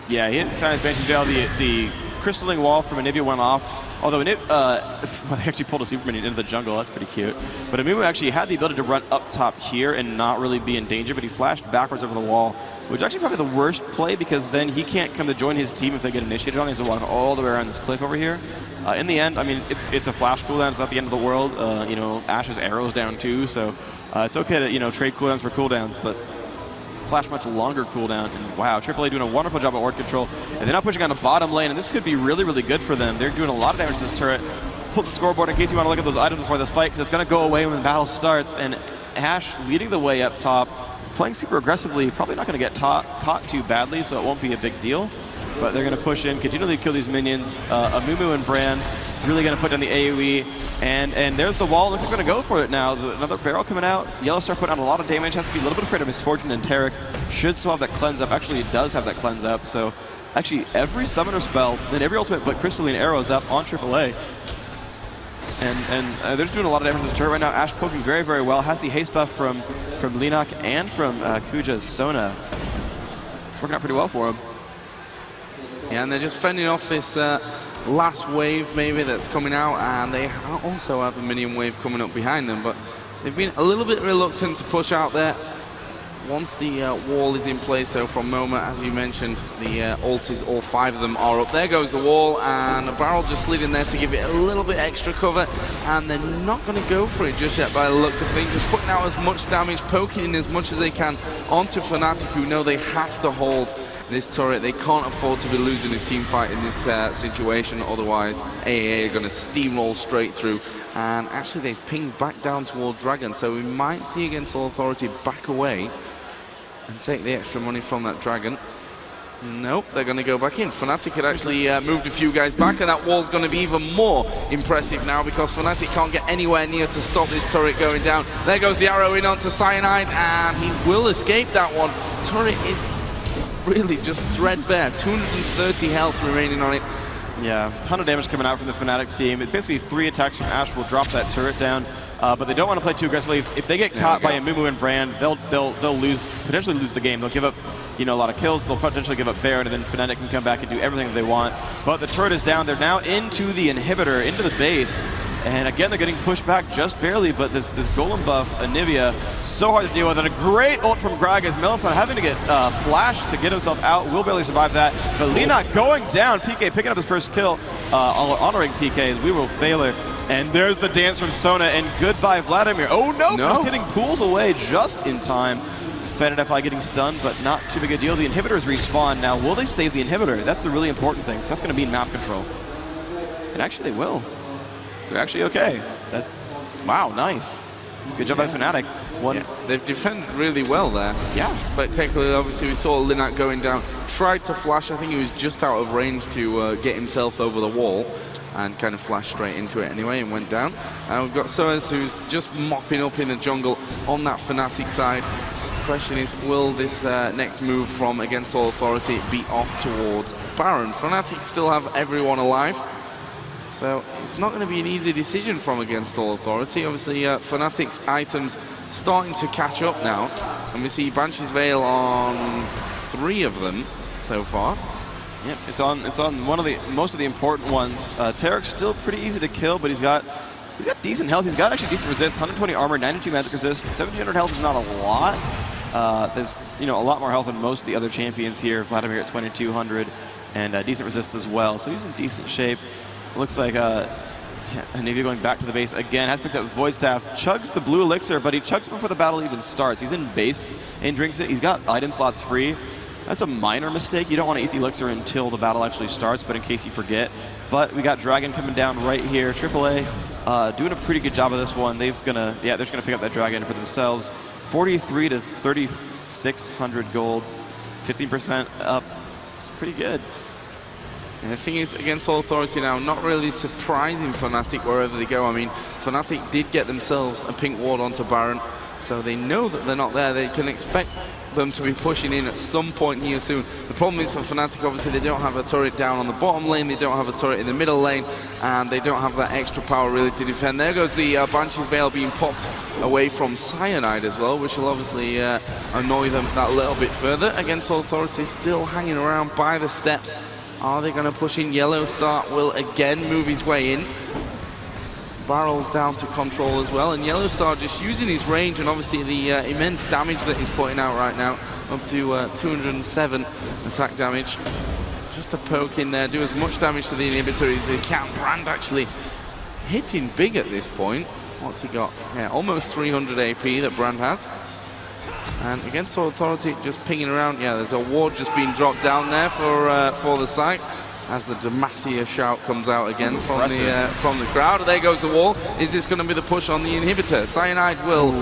Yeah, he hit Cyanide's Banshee's Veil. The crystalline wall from Anivia went off. Although they actually pulled a super minion into the jungle, that's pretty cute. But Amumu actually had the ability to run up top here and not really be in danger, but he flashed backwards over the wall, which is actually probably the worst play, because then he can't come to join his team if they get initiated on. He has to walk all the way around this cliff over here. In the end, I mean, it's a flash cooldown. It's not the end of the world. Ash's arrow's down too, so it's okay to trade cooldowns for cooldowns, but flash much longer cooldown. And wow, AAA doing a wonderful job at ward control, and they're now pushing on the bottom lane, and this could be really, really good for them. They're doing a lot of damage to this turret. Pull the scoreboard in case you want to look at those items before this fight, because it's going to go away when the battle starts. And Ash leading the way up top, playing super aggressively, probably not going to get caught too badly, so it won't be a big deal. But they're going to push in, continually kill these minions. Amumu and Brand really going to put down the AoE. And there's the wall. Looks like they're going to go for it now. Another barrel coming out. Yellowstar putting out a lot of damage. Has to be a little bit afraid of Misfortune, and Tarek should still have that cleanse up. Actually, it does have that cleanse up. So actually, every summoner spell, then every ultimate but Crystalline Arrows up on AAA. And they're just doing a lot of damage to this turret right now. Ash poking very, very well. Has the haste buff from Linak and from Kuja's Sona. It's working out pretty well for him. Yeah, and they're just fending off this last wave maybe that's coming out, and they also have a minion wave coming up behind them, but they've been a little bit reluctant to push out there once the wall is in place. So from MoMA, as you mentioned, the ultis, all 5 of them are up. There goes the wall, and a barrel just slid in there to give it a little bit extra cover, and they're not going to go for it just yet by the looks of things. Just putting out as much damage, poking in as much as they can onto Fnatic, who know they have to hold this turret. They can't afford to be losing a team fight in this situation, otherwise AAA are going to steamroll straight through. And actually they've pinged back down toward Dragon, so we might see Against All Authority back away and take the extra money from that Dragon. Nope, they're going to go back in. Fnatic had actually moved a few guys back, and that wall's going to be even more impressive now, because Fnatic can't get anywhere near to stop this turret going down. There goes the arrow in onto Cyanide, and he will escape that one. Turret is really just threadbare. 230 health remaining on it. Yeah, a ton of damage coming out from the Fnatic team. It's basically 3 attacks from Ash will drop that turret down, but they don't want to play too aggressively. If they get caught by Amumu and Brand, they'll potentially lose the game. They'll give up a lot of kills. They'll potentially give up Baron, and then Fnatic can come back and do everything that they want. But the turret is down. They're now into the inhibitor, into the base. And again, they're getting pushed back just barely, but this Golem buff, Anivia, so hard to deal with. And a great ult from Gragas. Melisson having to get flash to get himself out, will barely survive that. But Linak going down, PK picking up his first kill, honoring PK as We Will Fail It. And there's the dance from Sona, and goodbye Vladimir. Oh no, just kidding, pulls away just in time. Excited FI getting stunned, but not too big a deal. The inhibitors respawn. Now, will they save the inhibitor? That's the really important thing, because that's going to mean map control. And actually, they will. They're actually okay. Wow, nice. Good job by Fnatic. They've defended really well there. Yeah, spectacular. Obviously, we saw Linak going down. Tried to flash. I think he was just out of range to get himself over the wall, and kind of flashed straight into it anyway and went down. And we've got Soez, who's just mopping up in the jungle on that Fnatic side. The question is, will this next move from Against All Authority be off towards Baron? Fnatic still have everyone alive, so it's not going to be an easy decision from Against All Authority. Obviously, Fnatic's items starting to catch up now, and we see Banshee's Veil on 3 of them so far. Yep, it's on one of the most of the important ones. Tarek's still pretty easy to kill, but he's got decent health. He's got actually decent resist, 120 armor, 92 magic resist, 1700 health is not a lot. There's a lot more health than most of the other champions here. Vladimir at 2200. and decent resist as well. So he's in decent shape. Looks like Navy going back to the base again. Has picked up Void Staff. Chugs the blue elixir, but he chugs it before the battle even starts. He's in base and drinks it. He's got item slots free. That's a minor mistake. You don't want to eat the elixir until the battle actually starts, but in case you forget. But we got Dragon coming down right here. AAA doing a pretty good job of this one. They're just gonna pick up that Dragon for themselves. 43 to 3,600 gold, 15% up. It's pretty good. And the thing is, against All Authority now, not really surprising Fnatic wherever they go. I mean, Fnatic did get themselves a pink ward onto Baron, so they know that they're not there. They can expect them to be pushing in at some point here soon. The problem is for Fnatic, obviously, they don't have a turret down on the bottom lane, they don't have a turret in the middle lane, and they don't have that extra power really to defend. There goes the Banshee's Veil being popped away from Cyanide as well, which will obviously annoy them that little bit further. Against All Authority, still hanging around by the steps. Are they going to push in? Yellow Star will again move his way in. Barrels down to control as well, and Yellow Star just using his range and obviously the immense damage that he's putting out right now, up to 207 attack damage. Just to poke in there, do as much damage to the inhibitor as he can. Brand actually hitting big at this point. What's he got? Yeah, almost 300 AP that Brand has. And against All Authority, just pinging around. Yeah, there's a ward just being dropped down there for the site. As the Demacia shout comes out again from the crowd. There goes the wall. Is this going to be the push on the inhibitor? Cyanide will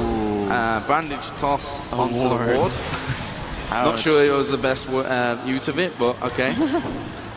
bandage toss onto the ward. Not sure it was the best use of it, but okay.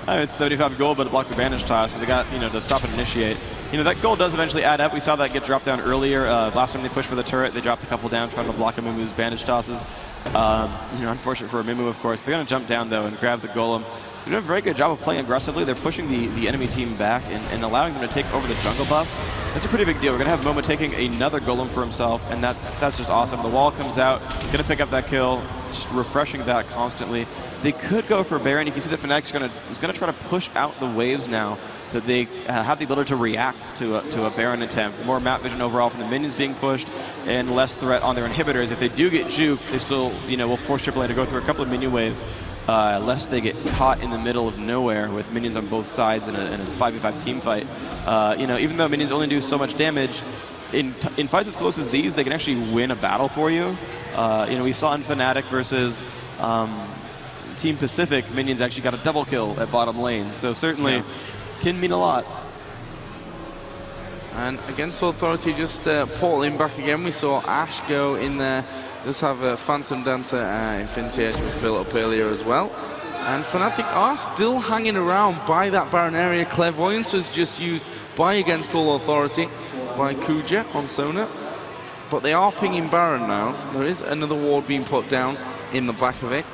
It's 75 gold, but it blocked the bandage toss, so they got to stop and initiate. That gold does eventually add up. We saw that get dropped down earlier. Last time they pushed for the turret, they dropped a couple down, trying to block Amumu's bandage tosses. Unfortunate for Amumu, of course. They're going to jump down, though, and grab the golem. They're doing a very good job of playing aggressively. They're pushing the enemy team back and allowing them to take over the jungle buffs. That's a pretty big deal. We're going to have Momo taking another golem for himself, and that's just awesome. The wall comes out, going to pick up that kill, just refreshing that constantly. They could go for Baron. You can see that Fnatic's going to try to push out the waves now, that they have the ability to react to a Baron attempt. More map vision overall from the minions being pushed, and less threat on their inhibitors. If they do get juked, they still will force AAA to go through a couple of minion waves, lest they get caught in the middle of nowhere with minions on both sides in a 5v5 team fight. Even though minions only do so much damage, in fights as close as these, they can actually win a battle for you. We saw in Fnatic versus Team Pacific, minions actually got a double kill at bottom lane. So certainly can mean a lot. And against Authority, just portaling back again, we saw Ash go in there. Does have a Phantom Dancer Infinity Edge was built up earlier as well. And Fnatic are still hanging around by that Baron area. Clairvoyance was just used by Against All Authority by Kuja on Sona. But they are pinging Baron now. There is another ward being put down in the back of it.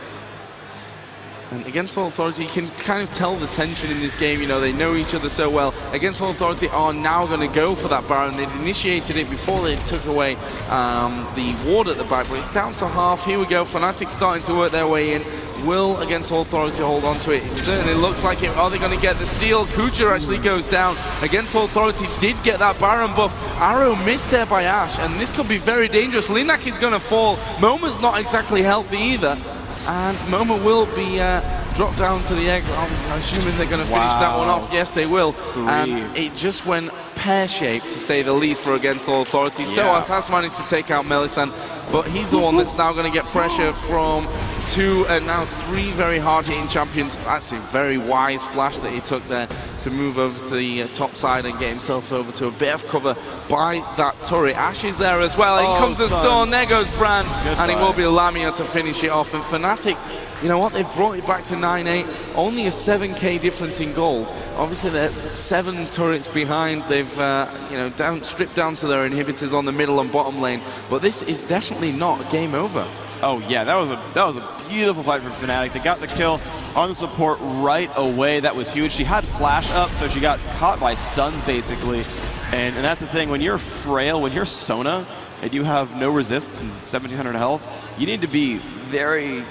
And Against All Authority, you can kind of tell the tension in this game. They know each other so well. Against All Authority are now going to go for that Baron. They'd initiated it before they took away the ward at the back, but it's down to half. Here we go. Fnatic starting to work their way in. Will Against All Authority hold on to it? It certainly looks like it. Are they going to get the steal? Kuja actually goes down. Against All Authority did get that Baron buff. Arrow missed there by Ash, and this could be very dangerous. Linak is going to fall. Momo's not exactly healthy either. And Momo will be dropped down to the egg. I'm assuming they're going to finish that one off. Yes, they will. And it just went pear-shaped, to say the least, for Against All Authority. Soas has managed to take out Melisande, but he's the one that's now going to get pressure from 2 and now 3 very hard-hitting champions. That's a very wise flash that he took there to move over to the top side and get himself over to a bit of cover by that turret. Ash is there as well. In comes the stone. There goes Brand. And it will be Lamia to finish it off. And Fnatic, you know what? They've brought it back to 9-8. Only a 7k difference in gold. Obviously, they're 7 turrets behind. They've stripped down to their inhibitors on the middle and bottom lane. But this is definitely not game over. Oh yeah, that was a beautiful fight from Fnatic. They got the kill on the support right away. That was huge. She had flash up, so she got caught by stuns basically. And that's the thing, when you're frail, when you're Sona, and you have no resist and 1700 health, you need to be very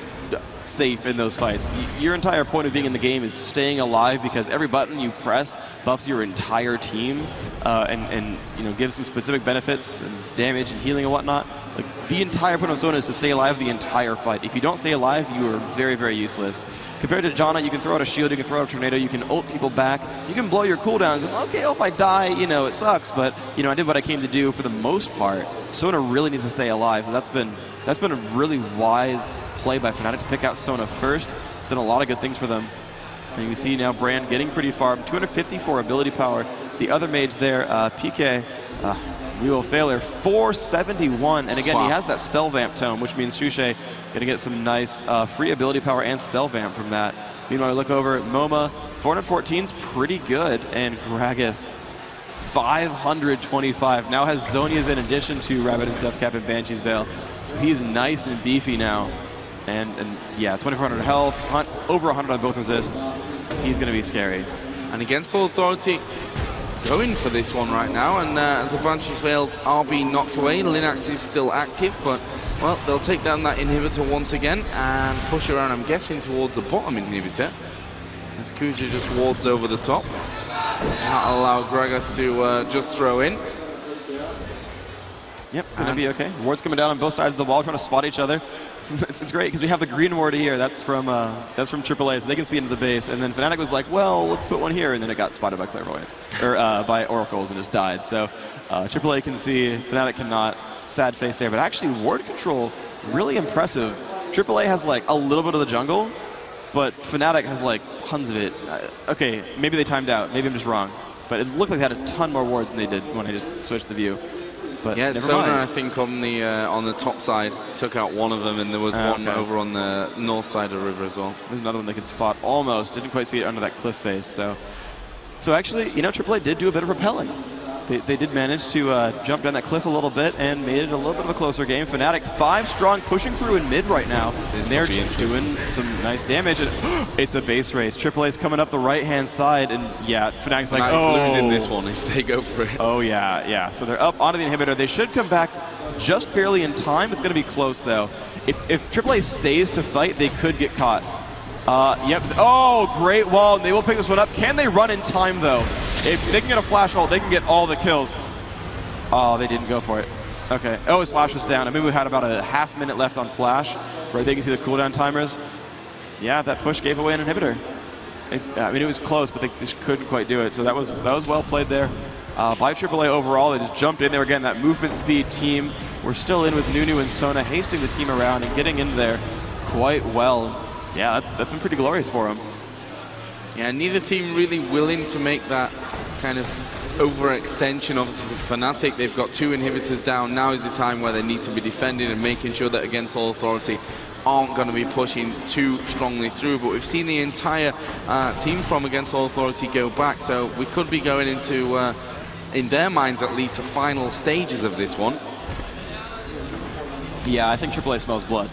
safe in those fights. Your entire point of being in the game is staying alive, because every button you press buffs your entire team and gives some specific benefits and damage and healing and whatnot. Like, the entire point of Sona is to stay alive the entire fight. If you don't stay alive, you are very, very useless. Compared to Janna, you can throw out a shield, you can throw out a tornado, you can ult people back, you can blow your cooldowns, and okay, if I die, you know, it sucks, but, you know, I did what I came to do for the most part. Sona really needs to stay alive, so that's been a really wise play by Fnatic to pick out Sona first. It's done a lot of good things for them. And you can see now Brand getting pretty far, 254 ability power. The other mage there, PK, we will failure 471, and again, he has that spell vamp tome, which means Shushe gonna get some nice free ability power and spell vamp from that. Meanwhile, I look over at MoMA, 414's pretty good, and Gragas 525. Now has Zhonya's in addition to Rabbidd's Deathcap and Banshee's Veil, so he's nice and beefy now. And yeah, 2,400 health, over 100 on both resists. He's gonna be scary. And against All Authority, going for this one right now, and as the Banshee's Veils are being knocked away, Linax is still active, but, well, they'll take down that inhibitor once again and push around, I'm guessing, towards the bottom inhibitor. As Kuja just wards over the top. Not allow Gragas to just throw in. Yep, gonna be okay. Wards coming down on both sides of the wall, trying to spot each other. It's great because we have the green ward here. That's from AAA, so they can see into the base. And then Fnatic was like, well, let's put one here, and then it got spotted by Clairvoyance or by Oracles and just died. So AAA can see, Fnatic cannot. Sad face there, but actually ward control really impressive. AAA has like a little bit of the jungle, but Fnatic has like tons of it. Okay, maybe they timed out. Maybe I'm just wrong, but it looked like they had a ton more wards than they did when I just switched the view. But yeah, Sona, I think, on the top side took out one of them, and there was one over on the north side of the river as well. There's another one they could spot almost. Didn't quite see it under that cliff face. So actually, you know, AAA did do a bit of repelling. They did manage to jump down that cliff a little bit and made it a little bit of a closer game. Fnatic 5 strong, pushing through in mid right now. And they're doing some nice damage. And it's a base race. AAA's coming up the right-hand side, and yeah, Fnatic's like, oh. Losing this one if they go for it. Oh, yeah. So they're up onto the inhibitor. They should come back just barely in time. It's going to be close, though. If AAA stays to fight, they could get caught. Yep. Oh, great wall. They will pick this one up. Can they run in time, though? If they can get a flash ult, they can get all the kills. Oh, they didn't go for it. Okay. Oh, his flash was down. I mean, we had about a half minute left on flash. Right, they can see the cooldown timers. Yeah, that push gave away an inhibitor. I mean, it was close, but they just couldn't quite do it. So that was well played there by AAA overall. They just jumped in there again. That movement speed team. We're still in with Nunu and Sona, hasting the team around and getting in there quite well. Yeah, that's been pretty glorious for them. Yeah, neither team really willing to make that kind of overextension. Obviously for Fnatic, they've got 2 inhibitors down. Now is the time where they need to be defending and making sure that against All Authority aren't going to be pushing too strongly through. But we've seen the entire team from against All Authority go back, so we could be going into, in their minds at least, the final stages of this one. Yeah, I think AAA smells blood.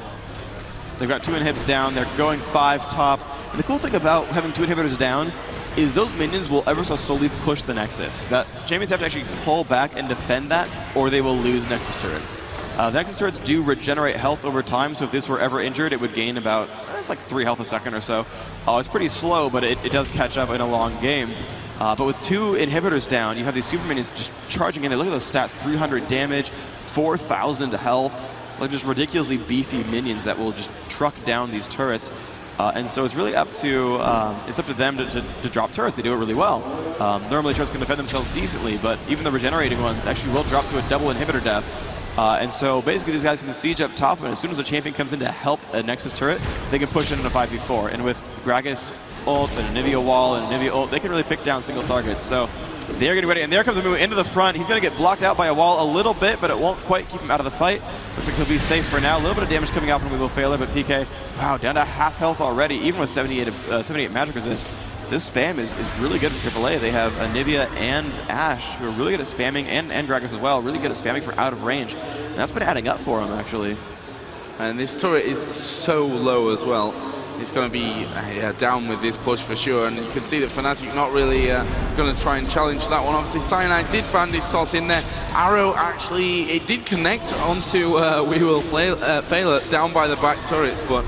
They've got 2 inhibs down. They're going 5 top. And the cool thing about having 2 inhibitors down is those minions will ever so slowly push the Nexus. That champions have to actually pull back and defend that, or they will lose Nexus turrets. The Nexus turrets do regenerate health over time, so if this were ever injured, it would gain about, it's like 3 health a second or so. It's pretty slow, but it does catch up in a long game. But with 2 inhibitors down, you have these super minions just charging in there. Look at those stats, 300 damage, 4,000 health. Like just ridiculously beefy minions that will just truck down these turrets. And so it's really up to them to drop turrets. They do it really well. Normally turrets can defend themselves decently, but even the regenerating ones actually will drop to a double inhibitor death. And so basically these guys can siege up top, and as soon as a champion comes in to help a Nexus turret, they can push it into 5v4. And with Gragas ult and Anivia wall and Anivia ult, they can really pick down single targets. So they're getting ready, and there comes a move into the front. He's going to get blocked out by a wall a little bit, but it won't quite keep him out of the fight. Looks like he'll be safe for now. A little bit of damage coming out from We Will Failure, but PK, wow, down to half health already, even with 78 magic resist. This spam is really good for AAA. They have Anivia and Ashe, who are really good at spamming, and Gragas as well, really good at spamming for out of range. And that's been adding up for him, actually. And this turret is so low as well. It's going to be down with this push for sure, and you can see that Fnatic not really going to try and challenge that one. Obviously, Cyanide did bandage toss in there. Arrow actually, it did connect onto We Will Fail down by the back turrets, but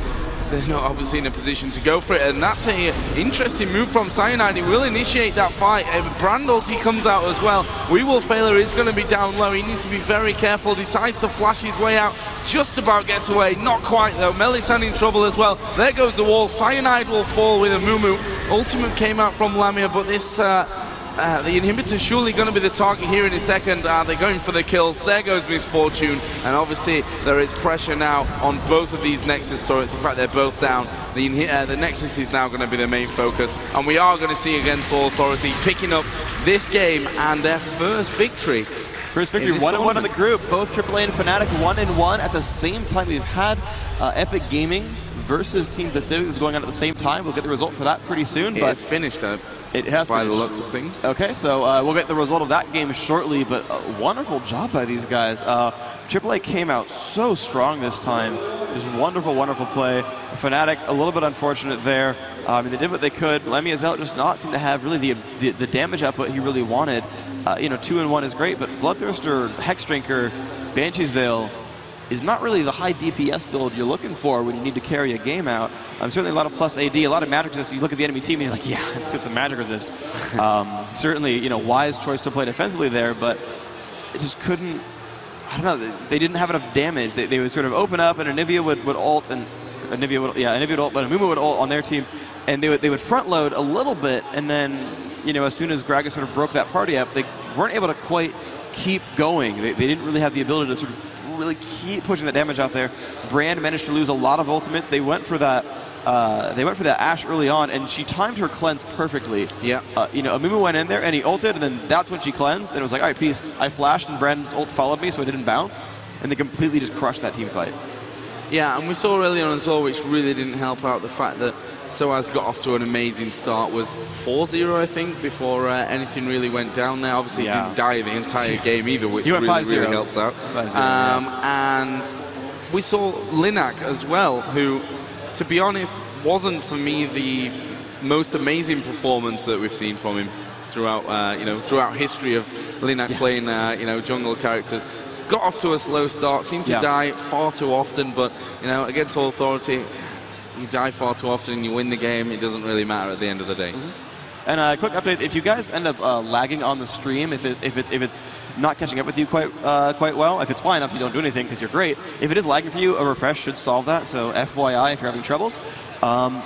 they're not obviously in a position to go for it, and that's an interesting move from Cyanide. He will initiate that fight. Brand ulti comes out as well. We Will Failure is going to be down low. He needs to be very careful. Decides to flash his way out. Just about gets away. Not quite though. Melisande in trouble as well. There goes the wall. Cyanide will fall with a Mumu. Ultimate came out from Lamia, but this the inhibitor surely going to be the target here in a second. They're going for the kills. There goes Misfortune, and obviously there is pressure now on both of these Nexus turrets. In fact, they're both down. The Nexus is now going to be the main focus, and we are going to see Against All Authority picking up this game and their first victory. First victory, 1-1 in the group. Both AAA and Fnatic 1-1 at the same time. We've had Epic Gaming versus Team Pacific is going on at the same time. We'll get the result for that pretty soon. But it's finished. It has by finished. the looks of things. Okay, so we'll get the result of that game shortly, but a wonderful job by these guys. AAA came out so strong this time. Just wonderful, wonderful play. Fnatic, a little bit unfortunate there. I mean, they did what they could. Lemmy Azelt just not seem to have really the damage output he really wanted. You know, 2-1 is great, but Bloodthirster, Hexdrinker, Banshee's Veil is not really the high DPS build you're looking for when you need to carry a game out. Certainly a lot of plus AD, a lot of magic resist. You look at the enemy team and you're like, yeah, let's get some magic resist. Certainly, you know, wise choice to play defensively there, but it just couldn't, I don't know, they didn't have enough damage. They would sort of open up and Anivia would ult, and Anivia would ult, but Amumu would ult on their team, and they would front load a little bit, and then, you know, as soon as Gragas sort of broke that party up, they weren't able to quite keep going. They didn't really have the ability to sort of really keep pushing the damage out there. Brand managed to lose a lot of ultimates. They went for that. They went for that Ashe early on, and she timed her cleanse perfectly. Yeah. You know, Amumu went in there and he ulted, and then that's when she cleansed, and it was like, all right, peace. I flashed, and Brand's ult followed me, so it didn't bounce, and they completely just crushed that team fight. Yeah, and we saw early on as well, which really didn't help out the fact that Soaz got off to an amazing start, was 4-0, I think, before anything really went down there. Obviously, it didn't die the entire game either, which really helps out. And we saw Linak as well, who, to be honest, wasn't for me the most amazing performance that we've seen from him throughout, you know, throughout history of Linak playing, you know, jungle characters. Got off to a slow start, seemed to die far too often, but, you know, Against All Authority, you die far too often and you win the game, it doesn't really matter at the end of the day. And a quick update, if you guys end up lagging on the stream, if it's not catching up with you quite well, if it's fine enough, you don't do anything because you're great. If it is lagging for you, a refresh should solve that, so FYI if you're having troubles. But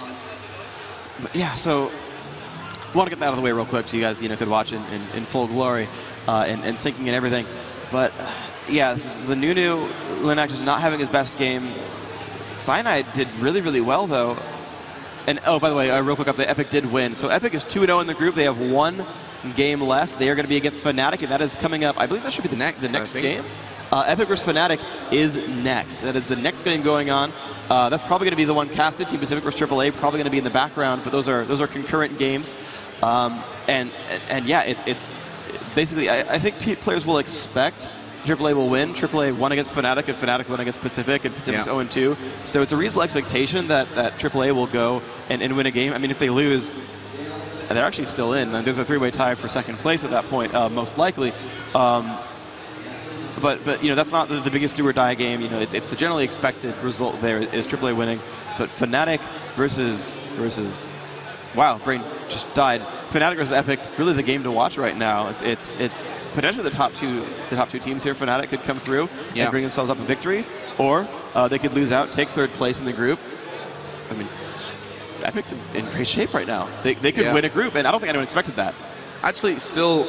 yeah, so I want to get that out of the way real quick so you guys, you know, could watch in full glory and syncing and everything. But yeah, the Nunu, Linak is not having his best game. Cyanide did really, really well, though. And, oh, by the way, real quick update, Epic did win. So Epic is 2-0 in the group. They have one game left. They are going to be against Fnatic, and that is coming up. I believe that should be the next game. Epic versus Fnatic is next. That is the next game going on. That's probably going to be the one casted. Team Pacific versus AAA, probably going to be in the background, but those are concurrent games. And yeah, it's basically, I think players will expect AAA will win. AAA won against Fnatic, and Fnatic won against Pacific, and Pacific's 0-2. So it's a reasonable expectation that AAA will go and win a game. I mean, if they lose, they're actually still in. And there's a three-way tie for second place at that point, most likely. But you know, that's not the biggest do or die game. You know, it's the generally expected result there is AAA winning. But Fnatic versus wow, brain just died. Fnatic versus Epic, really the game to watch right now. It's potentially the top two teams here. Fnatic could come through and bring themselves up a victory, or they could lose out, take third place in the group. I mean, Epic's in great shape right now. They could win a group, and I don't think anyone expected that. Actually, it's still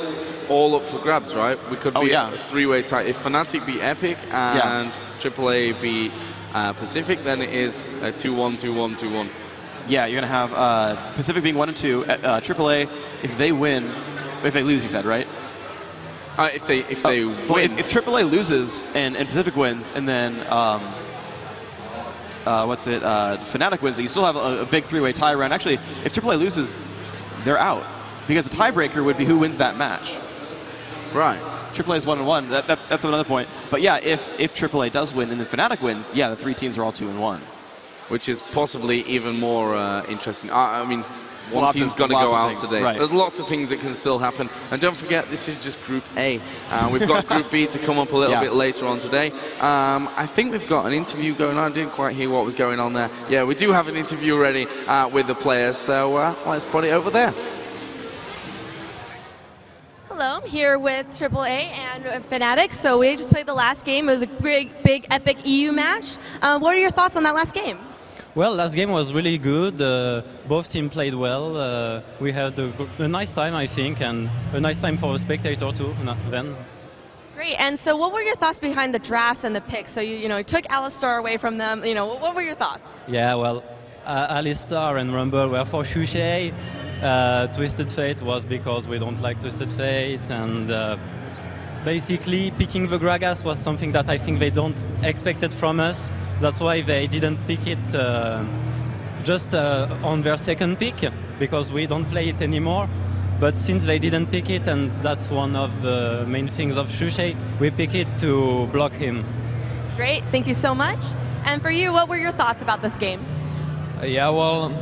all up for grabs, right? We could be a three-way tie. If Fnatic beat Epic and AAA beat Pacific, then it is a 2-1, 2-1, 2-1. Yeah, you're going to have Pacific being 1-2. AAA, if they win, if they lose, you said, right? If they win. Well, if AAA loses and Pacific wins, and then Fnatic wins, you still have a big three-way tie round. Actually, if AAA loses, they're out. Because the tiebreaker would be who wins that match. Right. AAA is 1-1. That's another point. But yeah, if AAA does win and then Fnatic wins, yeah, the three teams are all 2-1. Which is possibly even more interesting. I mean, one team's going to go out today. Right. There's lots of things that can still happen. And don't forget, this is just Group A. We've got Group B to come up a little bit later on today. I think we've got an interview going on. I didn't quite hear what was going on there. Yeah, we do have an interview ready with the players, so let's put it over there. Hello, I'm here with AAA and Fnatic. So we just played the last game. It was a big, epic EU match. What are your thoughts on that last game? Well, last game was really good. Both teams played well. We had a nice time, I think, and a nice time for the spectator too. Then. Great. And so, what were your thoughts behind the drafts and the picks? So you took Alistar away from them. What were your thoughts? Yeah, well, Alistar and Rumble were for Shushei. Twisted Fate was because we don't like Twisted Fate, and basically picking the Gragas was something that I think they don't expect it from us. That's why they didn't pick it just on their second pick, because we don't play it anymore. But since they didn't pick it, and that's one of the main things of Shushei, we pick it to block him. Great, thank you so much. And for you, what were your thoughts about this game? Yeah, well,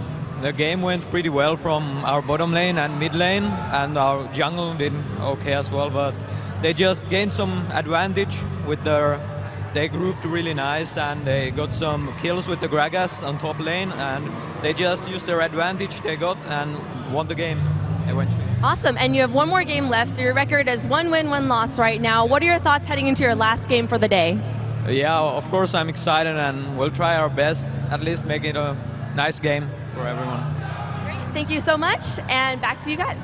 the game went pretty well from our bottom lane and mid lane, and our jungle did okay as well, but they just gained some advantage with they grouped really nice, and they got some kills with the Gragas on top lane, and they just used their advantage they got and won the game eventually. Awesome, and you have one more game left, so your record is 1 win, 1 loss right now. What are your thoughts heading into your last game for the day? Yeah, of course I'm excited, and we'll try our best, at least make it a nice game for everyone. Great, thank you so much, and back to you guys.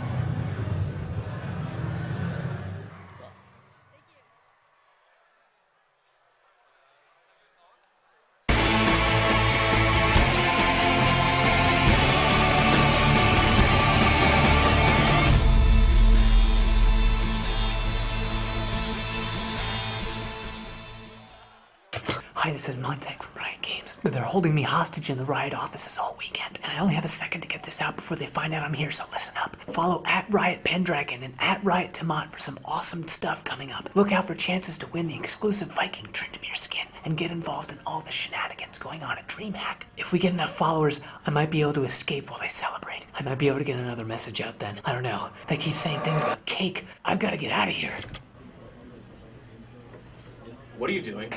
Hi, this is Montek from Riot Games. They're holding me hostage in the Riot offices all weekend, and I only have a second to get this out before they find out I'm here, so listen up. Follow @RiotPendragon and @RiotTomat for some awesome stuff coming up. Look out for chances to win the exclusive Viking Tryndamere skin, and get involved in all the shenanigans going on at DreamHack. If we get enough followers, I might be able to escape while they celebrate. I might be able to get another message out then. I don't know. They keep saying things about cake. I've got to get out of here. What are you doing?